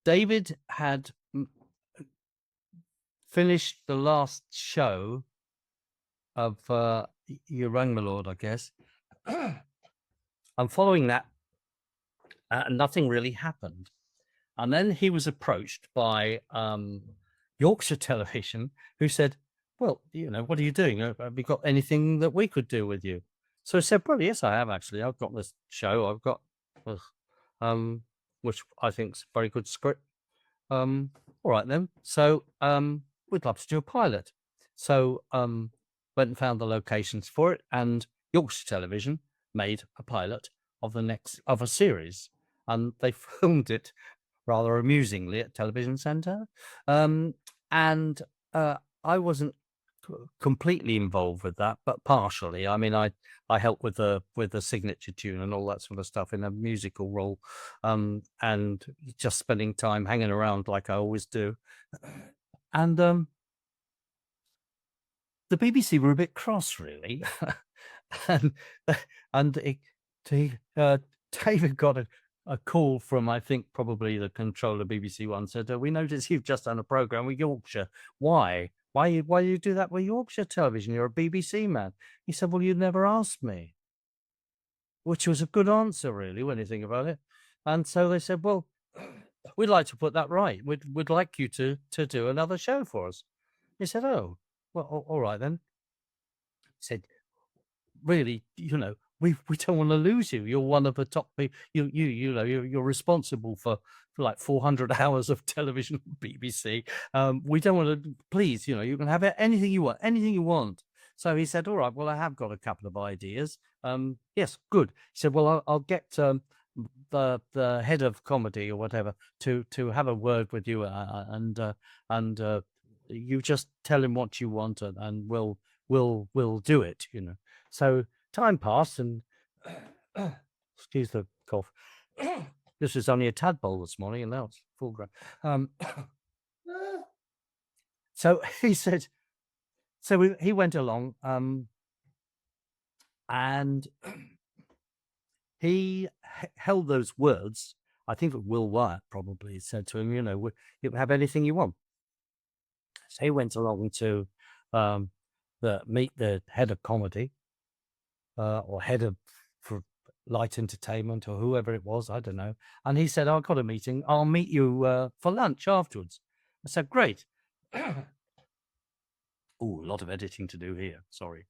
David had finished the last show of You Rang My Lord, I guess. And following that, nothing really happened. And then he was approached by Yorkshire Television, who said, well, you know, what are you doing? Have you got anything that we could do with you? So I said, well, yes, I have actually. I've got this show. I've got, which I think is a very good script. All right then. So we'd love to do a pilot. So went and found the locations for it, and Yorkshire Television made a pilot of a series, and they filmed it rather amusingly at Television Centre. And I wasn't completely involved with that, but partially. I mean, I helped with the signature tune and all that sort of stuff in a musical role, and just spending time hanging around like I always do. And the BBC were a bit cross, really, and David got a call from, I think, probably the controller BBC One, said, we noticed you've just done a programme with Yorkshire. Why you do that with Yorkshire Television? You're a BBC man. He said, well, you never asked me, which was a good answer, really, when you think about it. And so they said, well, we'd like to put that right. We'd like you to do another show for us. He said, oh, well, all right then. He said, really, you know, we don't want to lose you. You're one of the top people. You know, you're responsible for like 400 hours of television on BBC. We don't want to. Please, you know, you can have anything you want. So he said, all right, well, I have got a couple of ideas. Yes, good. He said, well, I'll get the head of comedy or whatever to have a word with you, and you just tell him what you want, and we'll do it, you know. So time passed, and excuse the cough. This was only a tadpole this morning, and now it's full grown. So he said, he went along, and he held those words. I think Will Wyatt probably said to him, you know, you can have anything you want. So he went along to meet the head of comedy, or head of for light entertainment, or whoever it was, I don't know. And he said, I've got a meeting. I'll meet you for lunch afterwards. I said, great. Oh, a lot of editing to do here. Sorry.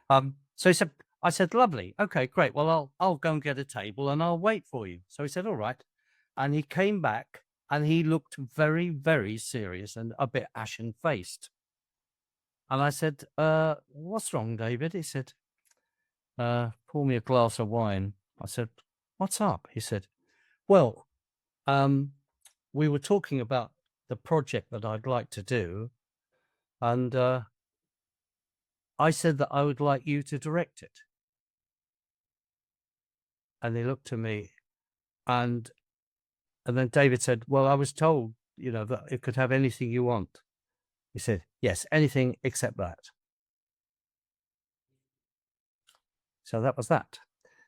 So I said, lovely. Okay, great. Well, I'll go and get a table and I'll wait for you. So he said, all right. And he came back and he looked very, very serious and a bit ashen faced. And I said, what's wrong, David? He said, pour me a glass of wine. I said, what's up? He said, well, we were talking about the project that I'd like to do, and I said that I would like you to direct it. And they looked at me, and then David said, well, I was told, that it could have anything you want. He said, yes, anything except that. So that was that.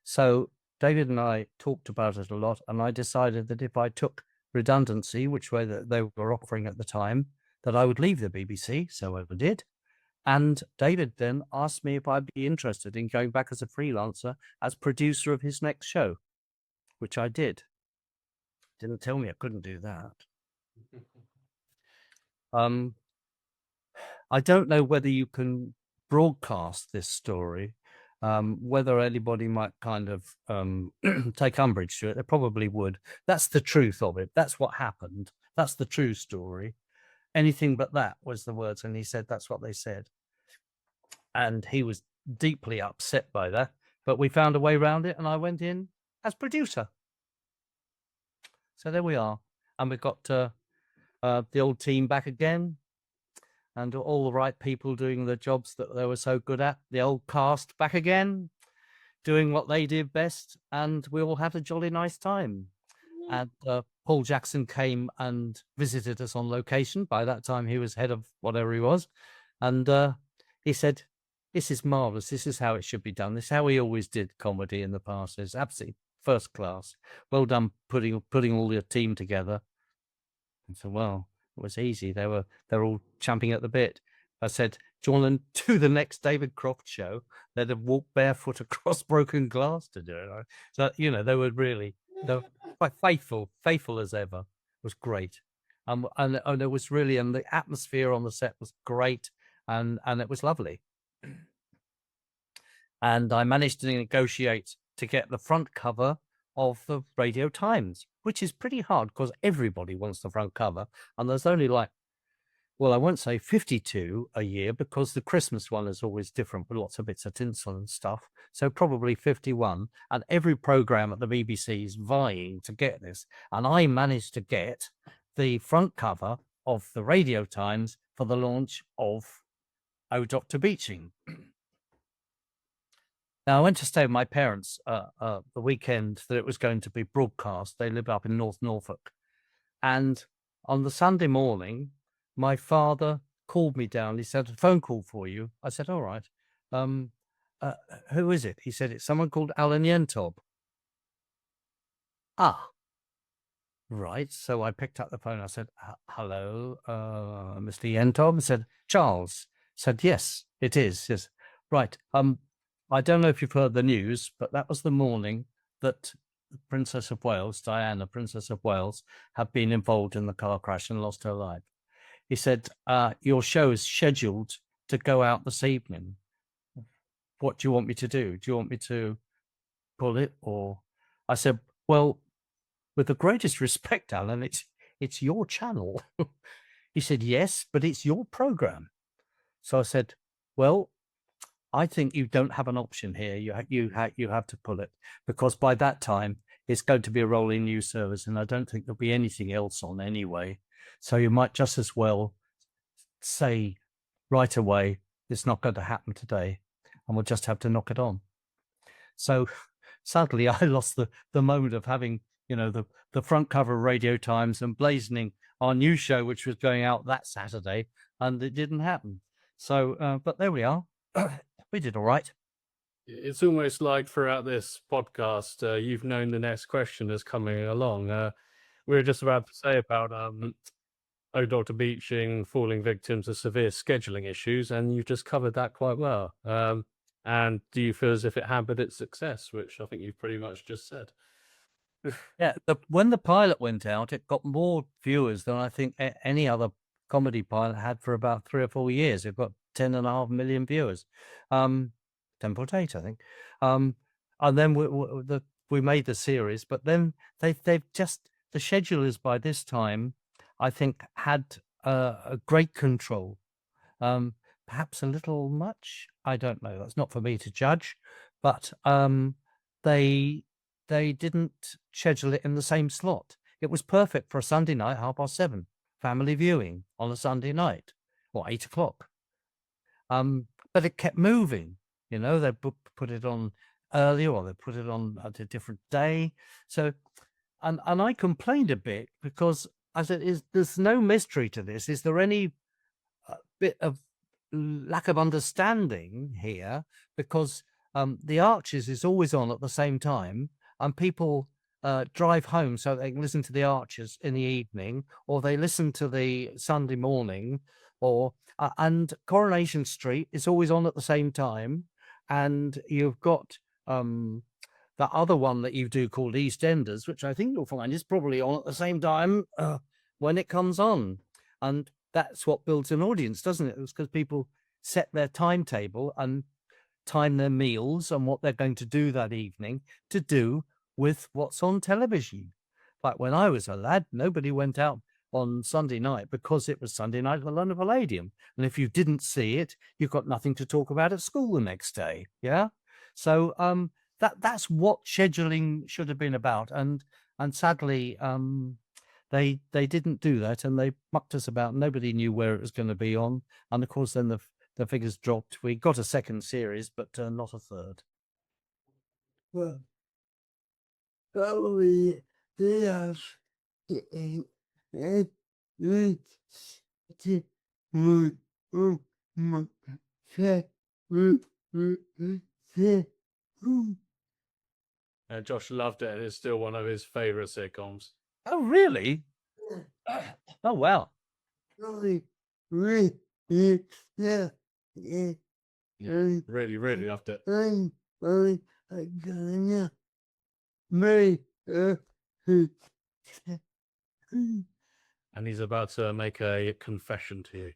So David and I talked about it a lot, and I decided that if I took redundancy, which way that they were offering at the time, that I would leave the BBC. So I did. And David then asked me if I'd be interested in going back as a freelancer as producer of his next show, which I did. Didn't tell me I couldn't do that. I don't know whether you can broadcast this story, whether anybody might kind of take umbrage to it. They probably would. That's the truth of it. That's what happened. That's the true story. Anything but that was the words. And he said, that's what they said. And he was deeply upset by that. But we found a way around it, and I went in as producer. So there we are. And we've got the old team back again, and all the right people doing the jobs that they were so good at. The old cast back again, doing what they did best, and we all had a jolly nice time. And Paul Jackson came and visited us on location. By that time, he was head of whatever he was. And he said, this is marvelous. This is how it should be done. This is how we always did comedy in the past. It's absolutely first class. Well done putting all your team together. And so, well, it was easy. They're all champing at the bit. I said, do you want to do the next David Croft show? They'd have walked barefoot across broken glass to do it. So, they were quite faithful as ever. It was great. And it was really, and the atmosphere on the set was great, and it was lovely. And I managed to negotiate to get the front cover of the Radio Times, which is pretty hard because everybody wants the front cover. And there's only I won't say 52 a year, because the Christmas one is always different with lots of bits of tinsel and stuff. So probably 51. And every program at the BBC is vying to get this. And I managed to get the front cover of the Radio Times for the launch of Oh Doctor Beeching. Now, I went to stay with my parents the weekend that it was going to be broadcast. They live up in North Norfolk. And on the Sunday morning, my father called me down. He said, a phone call for you. I said, all right. Who is it? He said, it's someone called Alan Yentob. Ah, right. So I picked up the phone. I said, hello, Mr. Yentob. I said, Charles. I said, yes, it is. Yes. Right. I don't know if you've heard the news, but that was the morning that Princess of Wales, Diana, Princess of Wales, had been involved in the car crash and lost her life. He said, your show is scheduled to go out this evening. What do you want me to do? Do you want me to pull it? Or I said, well, with the greatest respect, Alan, it's your channel. He said, yes, but it's your program. So I said, well, I think you don't have an option here. You have to pull it, because by that time it's going to be a rolling news service, and I don't think there'll be anything else on anyway. So you might just as well say right away, it's not going to happen today, and we'll just have to knock it on. So sadly, I lost the moment of having, the front cover of Radio Times and blazoning our new show, which was going out that Saturday, and it didn't happen. So, but there we are. We did all right. It's almost like throughout this podcast, you've known the next question is coming along. We were just about to say about Oh Doctor Beeching falling victim to severe scheduling issues, and you've just covered that quite well. And do you feel as if it hampered its success, which I think you've pretty much just said? Yeah, when the pilot went out, it got more viewers than I think any other comedy pilot had for about 3 or 4 years. It got 10.5 million viewers, 10.8, I think. And then we made the series, but then they've just, the schedulers by this time, I think, had a great control. Perhaps a little much. I don't know. That's not for me to judge. But they didn't schedule it in the same slot. it was perfect for a Sunday night, 7:30, family viewing on a Sunday night, or 8 o'clock. But it kept moving. They put it on earlier, or they put it on at a different day. So, and I complained a bit because I said, there's no mystery to this. Is there any bit of lack of understanding here? Because the Archers is always on at the same time, and people drive home so they can listen to the Archers in the evening, or they listen to the Sunday morning, or and Coronation Street is always on at the same time, and you've got that other one that you do called EastEnders, which I think you'll find is probably on at the same time when it comes on. And that's what builds an audience, doesn't it? It's because people set their timetable and time their meals and what they're going to do that evening to do with what's on television. Like when I was a lad, nobody went out on Sunday night because it was Sunday night at the London Palladium. And if you didn't see it, you've got nothing to talk about at school the next day. Yeah. So that's what scheduling should have been about. And sadly, they didn't do that, and they mucked us about. Nobody knew where it was going to be on. And of course, then the figures dropped. We got a second series, but not a third. Well, probably they have Josh loved it, and it's still one of his favorite sitcoms. Oh, really? Oh, wow. Really, really loved it. And he's about to make a confession to you.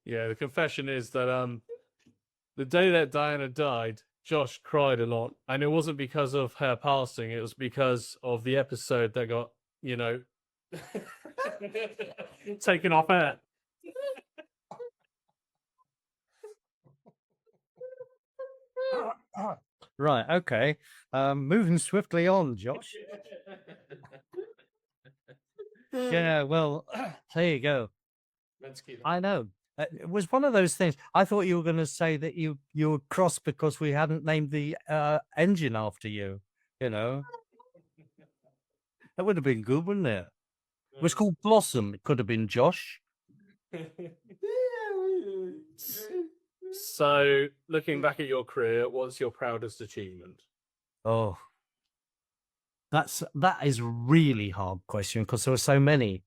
Yeah, the confession is that the day that Diana died, Josh cried a lot, and it wasn't because of her passing, it was because of the episode that got, taken off air. Right, okay. Moving swiftly on, Josh. Yeah, well, there you go. I know. It was one of those things. I thought you were going to say that you were cross because we hadn't named the engine after you. That would have been good, wouldn't it? It was called Blossom. It could have been Josh. So, looking back at your career, what's your proudest achievement? Oh, that is a really hard question because there were so many.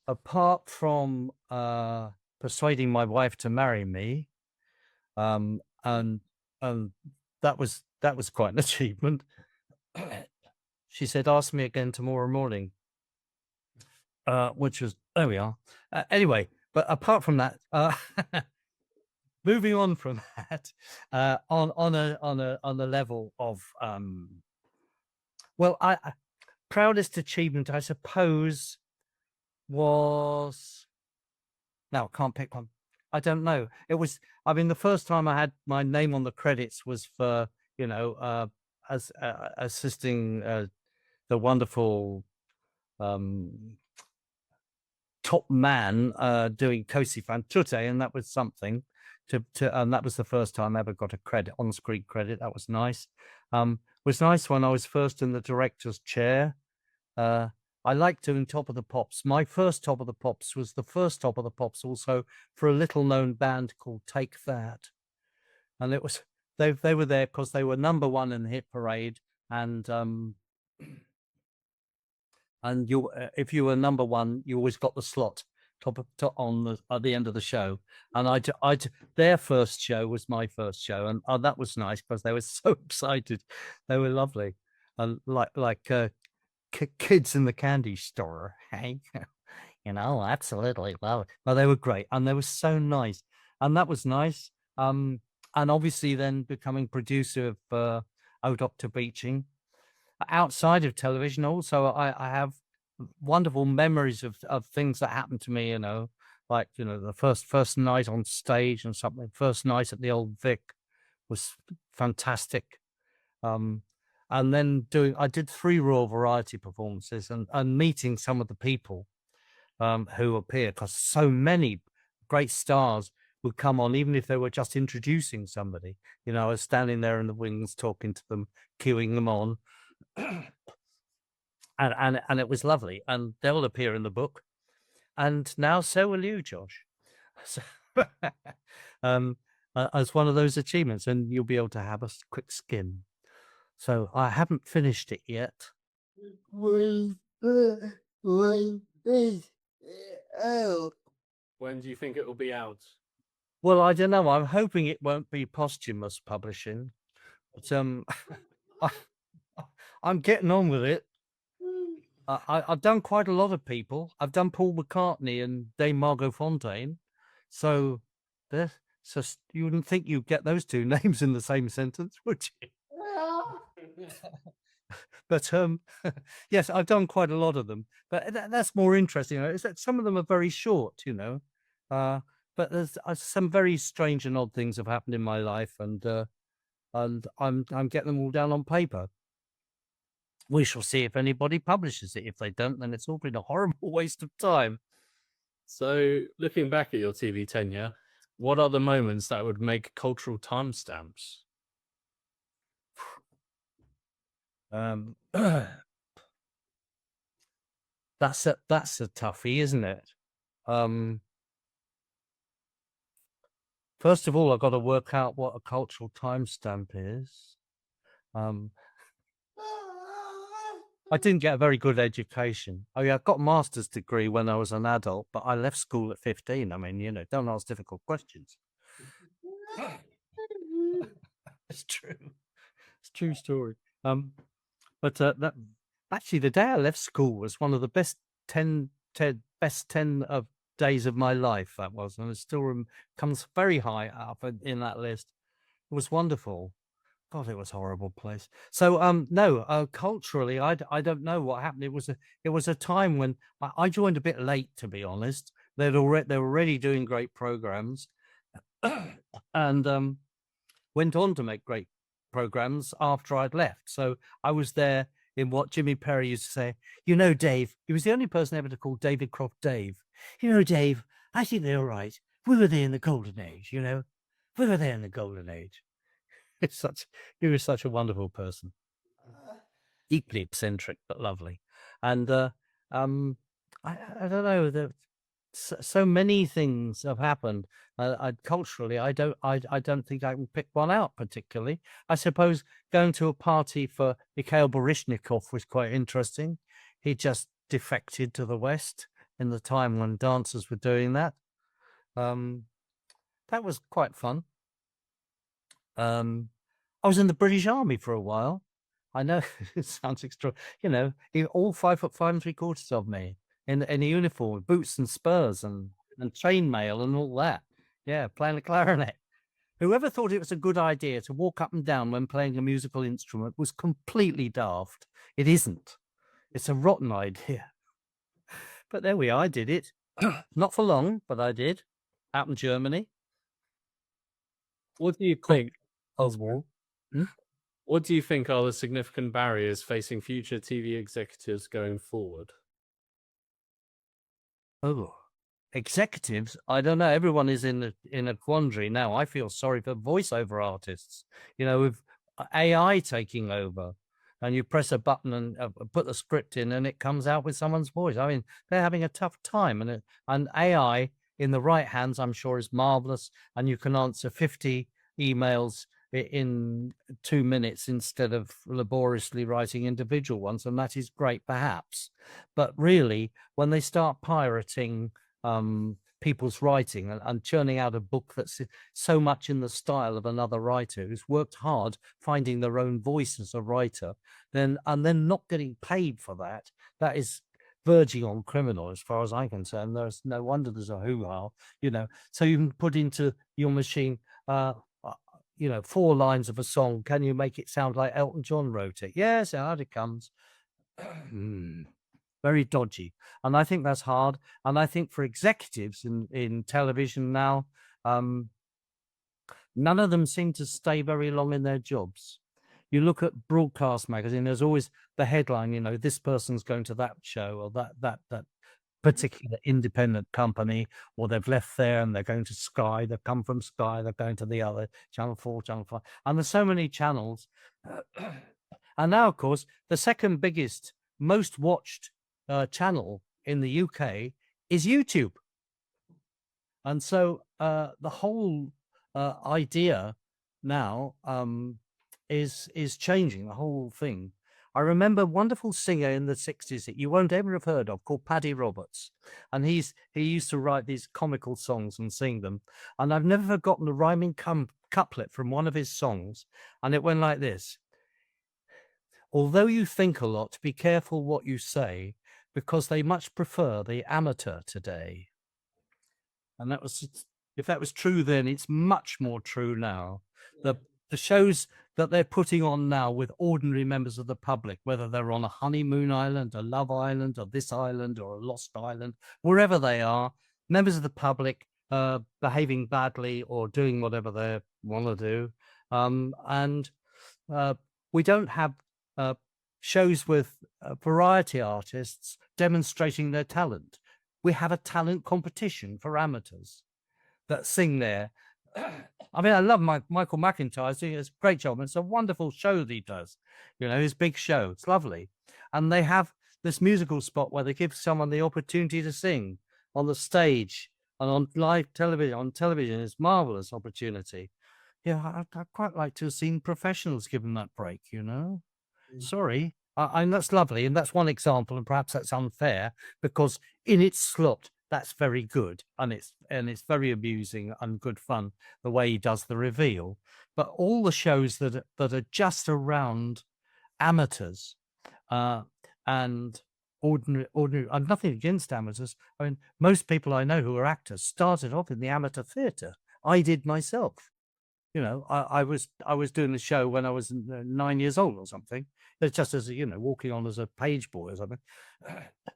Apart from persuading my wife to marry me, and that was quite an achievement. She said, "Ask me again tomorrow morning," which was, there we are. Anyway, but apart from that, moving on from that, on a level of well, proudest achievement, I suppose, was, now I can't pick one. I don't know. It was, the first time I had my name on the credits was for, as assisting the wonderful top man doing Cosi Fan Tutte, and that was something and that was the first time I ever got a credit, on-screen credit. That was nice. It was nice when I was first in the director's chair. I liked doing Top of the Pops. My first Top of the Pops was the first Top of the Pops also for a little-known band called Take That. And it was, they were there because they were number one in the hit parade. And you, if you were number one, you always got the slot at the end of the show. And their first show was my first show. And that was nice because they were so excited. They were lovely. And like kids in the candy store, hey? Absolutely. Well, they were great, and they were so nice, and that was nice. And obviously, then becoming producer of Oh Doctor Beeching. Outside of television, also, I have wonderful memories of things that happened to me. Like the first night on stage and something. First night at the Old Vic was fantastic. Um, and then I did 3 Royal Variety performances, and meeting some of the people who appear, because so many great stars would come on, even if they were just introducing somebody. I was standing there in the wings talking to them, queuing them on. and it was lovely, and they'll appear in the book, and now so will you, Josh. So, as one of those achievements, and you'll be able to have a quick skim. So I haven't finished it yet. When is out? When do you think it will be out? Well, I don't know. I'm hoping it won't be posthumous publishing, but I'm getting on with it. I've done quite a lot of people. I've done Paul McCartney and Dame Margot Fontein. So you wouldn't think you'd get those 2 names in the same sentence, would you? But yes, I've done quite a lot of them. But that's more interesting. Is that some of them are very short, but there's some very strange and odd things have happened in my life, and I'm getting them all down on paper. We shall see if anybody publishes it. If they don't, then it's all been a horrible waste of time. So, looking back at your TV tenure, what are the moments that would make cultural timestamps? That's a toughie, isn't it? First of all, I've got to work out what a cultural timestamp is. I didn't get a very good education. Oh yeah, I've got a master's degree when I was an adult, but I left school at 15. I mean, don't ask difficult questions. It's true. It's a true story. But that actually, the day I left school was one of the best 10 of days of my life. That was, and it still comes very high up in that list. It was wonderful. God, it was a horrible place. So, no, culturally, I don't know what happened. It was a time when I joined a bit late, to be honest. They were already doing great programs, and went on to make great programs after I'd left. So I was there in what Jimmy Perry used to say, Dave. He was the only person ever to call David Croft Dave. Dave, I think they're all right. We were there in the golden age, We were there in the golden age. He was such a wonderful person. Deeply eccentric, but lovely. And I don't know, so many things have happened. Culturally, I don't think I can pick one out particularly. I suppose going to a party for Mikhail Baryshnikov was quite interesting. He just defected to the West in the time when dancers were doing that. That was quite fun. I was in the British Army for a while. I know it sounds extra, all 5'5" 3/4" of me in a uniform with boots and spurs and chainmail and all that. Yeah, playing the clarinet. Whoever thought it was a good idea to walk up and down when playing a musical instrument was completely daft. It isn't. It's a rotten idea. But there we are. I did it. Not for long, but I did. Out in Germany. What do you think? Oswald. What do you think are the significant barriers facing future TV executives going forward? Oh, executives? I don't know. Everyone is in a quandary now. I feel sorry for voiceover artists. With AI taking over, and you press a button and put the script in, and it comes out with someone's voice. I mean, they're having a tough time, and AI in the right hands, I'm sure, is marvelous, and you can answer 50 emails in 2 minutes instead of laboriously writing individual ones, and that is great perhaps. But really, when they start pirating people's writing and churning out a book that's so much in the style of another writer who's worked hard finding their own voice as a writer, then not getting paid for that verging on criminal as far as I'm concerned. There's no wonder there's a hoo-ha, you know. So you can put into your machine, you know, 4 lines of a song. Can you make it sound like Elton John wrote it? Yes, out it comes. Very dodgy. And I think that's hard. And I think for executives in television now, none of them seem to stay very long in their jobs. You look at Broadcast magazine, there's always the headline, you know, this person's going to that show or that particular independent company, or they've left there and they're going to Sky, they've come from Sky, they're going to the other, Channel 4, Channel 5. And there's so many channels. And now, of course, the second biggest, most watched channel in the UK is YouTube. And so the whole idea now is changing, the whole thing. I remember a wonderful singer in the 60s that you won't ever have heard of called Paddy Roberts. And he used to write these comical songs and sing them. And I've never forgotten the rhyming couplet from one of his songs. And it went like this. Although you think a lot, be careful what you say, because they much prefer the amateur today. And that was, if that was true then, it's much more true now. The shows that they're putting on now with ordinary members of the public, whether they're on a honeymoon island, a love island, or this island, or a lost island, wherever they are, members of the public behaving badly or doing whatever they want to do. And we don't have shows with variety artists demonstrating their talent. We have a talent competition for amateurs that sing there. I mean, I love Michael McIntyre. He does a great job. And it's a wonderful show that he does. You know, his big show. It's lovely. And they have this musical spot where they give someone the opportunity to sing on the stage and on live television. On television, it's a marvelous opportunity. Yeah, I'd quite like to have seen professionals given that break, you know. Sorry. And that's lovely. And that's one example. And perhaps that's unfair because in its slot, that's very good, and it's very amusing and good fun the way he does the reveal. But all the shows that are just around amateurs and ordinary, and nothing against amateurs. I mean, most people I know who are actors started off in the amateur theatre. I did myself. You know, I was doing the show when I was 9 years old or something. It's just as, you know, walking on as a page boy or something.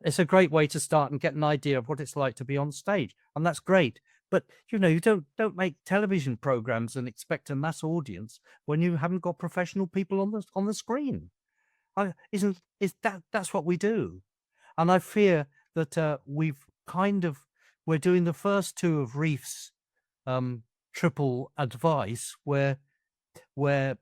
It's a great way to start and get an idea of what it's like to be on stage, and that's great. But you know, you don't make television programs and expect a mass audience when you haven't got professional people on the screen. That's what we do, and I fear that we're doing the first two of Reef's triple advice, where we're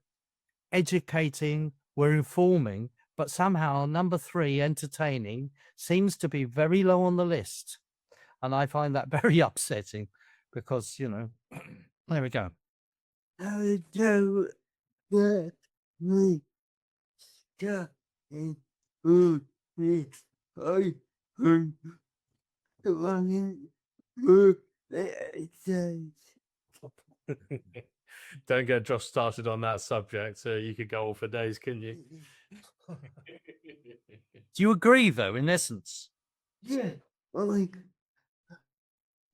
educating, we're informing, but somehow number 3, entertaining, seems to be very low on the list. And I find that very upsetting because, you know, there we go. I do that we got in food with I heard the one who says Don't get Josh started on that subject. You could go on for days, couldn't you? Do you agree, though, in essence? yeah, like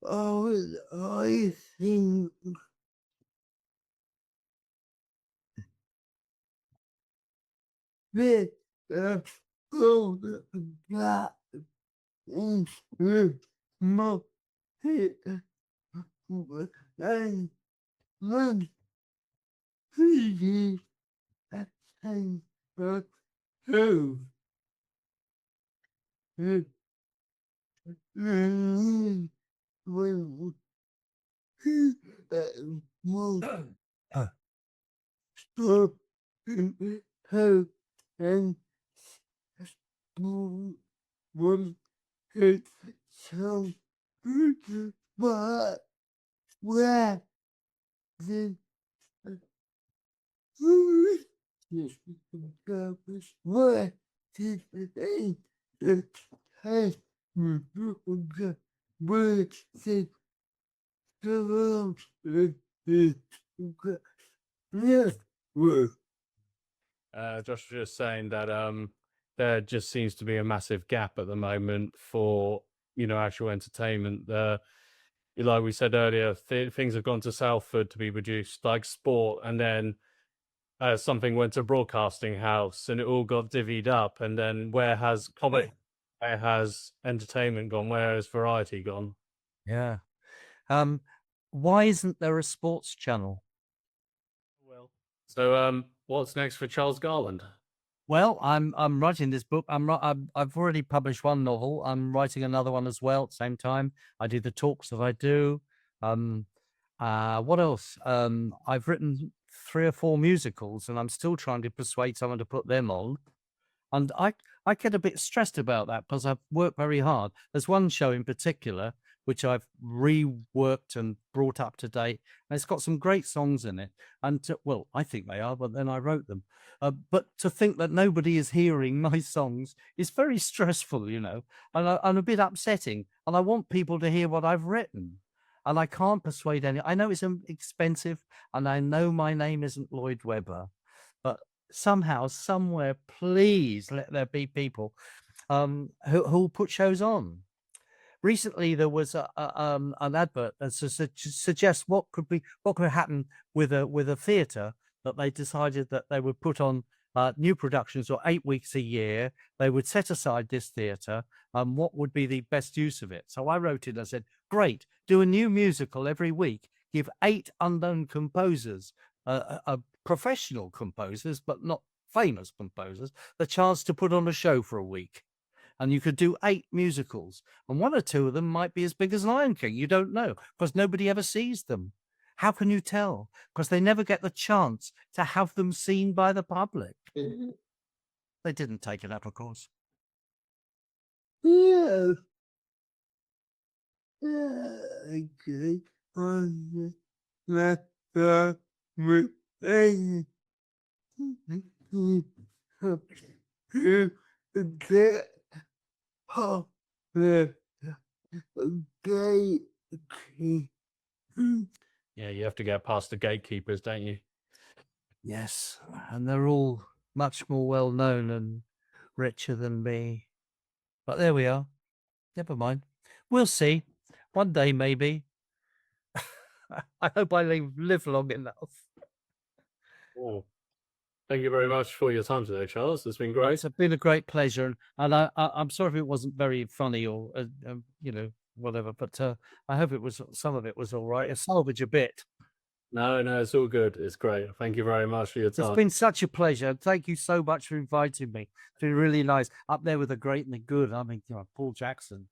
I think that gold that is more hit and one pretty and but who will stop her and one hit so but where the what did the test where the yes Josh was just saying that there just seems to be a massive gap at the moment for, actual entertainment. Like we said earlier, things have gone to Salford to be produced, like sport, and then something went to broadcasting house, and it all got divvied up. And then where has entertainment gone? Where has variety gone? Yeah. Why isn't there a sports channel? Well, so what's next for Charles Garland? Well, I'm writing this book. I've already published one novel. I'm writing another one as well at the same time. I do the talks that I do. What else? I've written 3 or 4 musicals, and I'm still trying to persuade someone to put them on. And I get a bit stressed about that because I've worked very hard. There's one show in particular which I've reworked and brought up to date, and it's got some great songs in it. And well, I think they are, but then I wrote them. But to think that nobody is hearing my songs is very stressful, and a bit upsetting. And I want people to hear what I've written, and I can't persuade any. I know it's expensive, and I know my name isn't Lloyd Webber, but somehow, somewhere, please let there be people who'll put shows on. Recently, there was an advert that suggests what could happen with a theatre that they decided that they would put on new productions or 8 weeks a year. They would set aside this theatre, and what would be the best use of it? So I wrote it. I said, "Great, do a new musical every week. Give 8 unknown composers, professional composers, but not famous composers, the chance to put on a show for a week." And you could do 8 musicals, and 1 or 2 of them might be as big as Lion King. You don't know because nobody ever sees them. How can you tell? Because they never get the chance to have them seen by the public. They didn't take it up, of course. Yeah. Okay. On the Yeah, you have to get past the gatekeepers, don't you? Yes, and they're all much more well known and richer than me. But there we are. Never mind. We'll see. One day, maybe. I hope I live long enough. Oh, thank you very much for your time today, Charles. It's been great. It's been a great pleasure, and I'm sorry if it wasn't very funny or whatever, but I hope some of it was all right. Salvage a bit. No, it's all good. It's great. Thank you very much for your time. It's been such a pleasure. Thank you so much for inviting me. It's been really nice up there with the great and the good. I mean, Paul Jackson.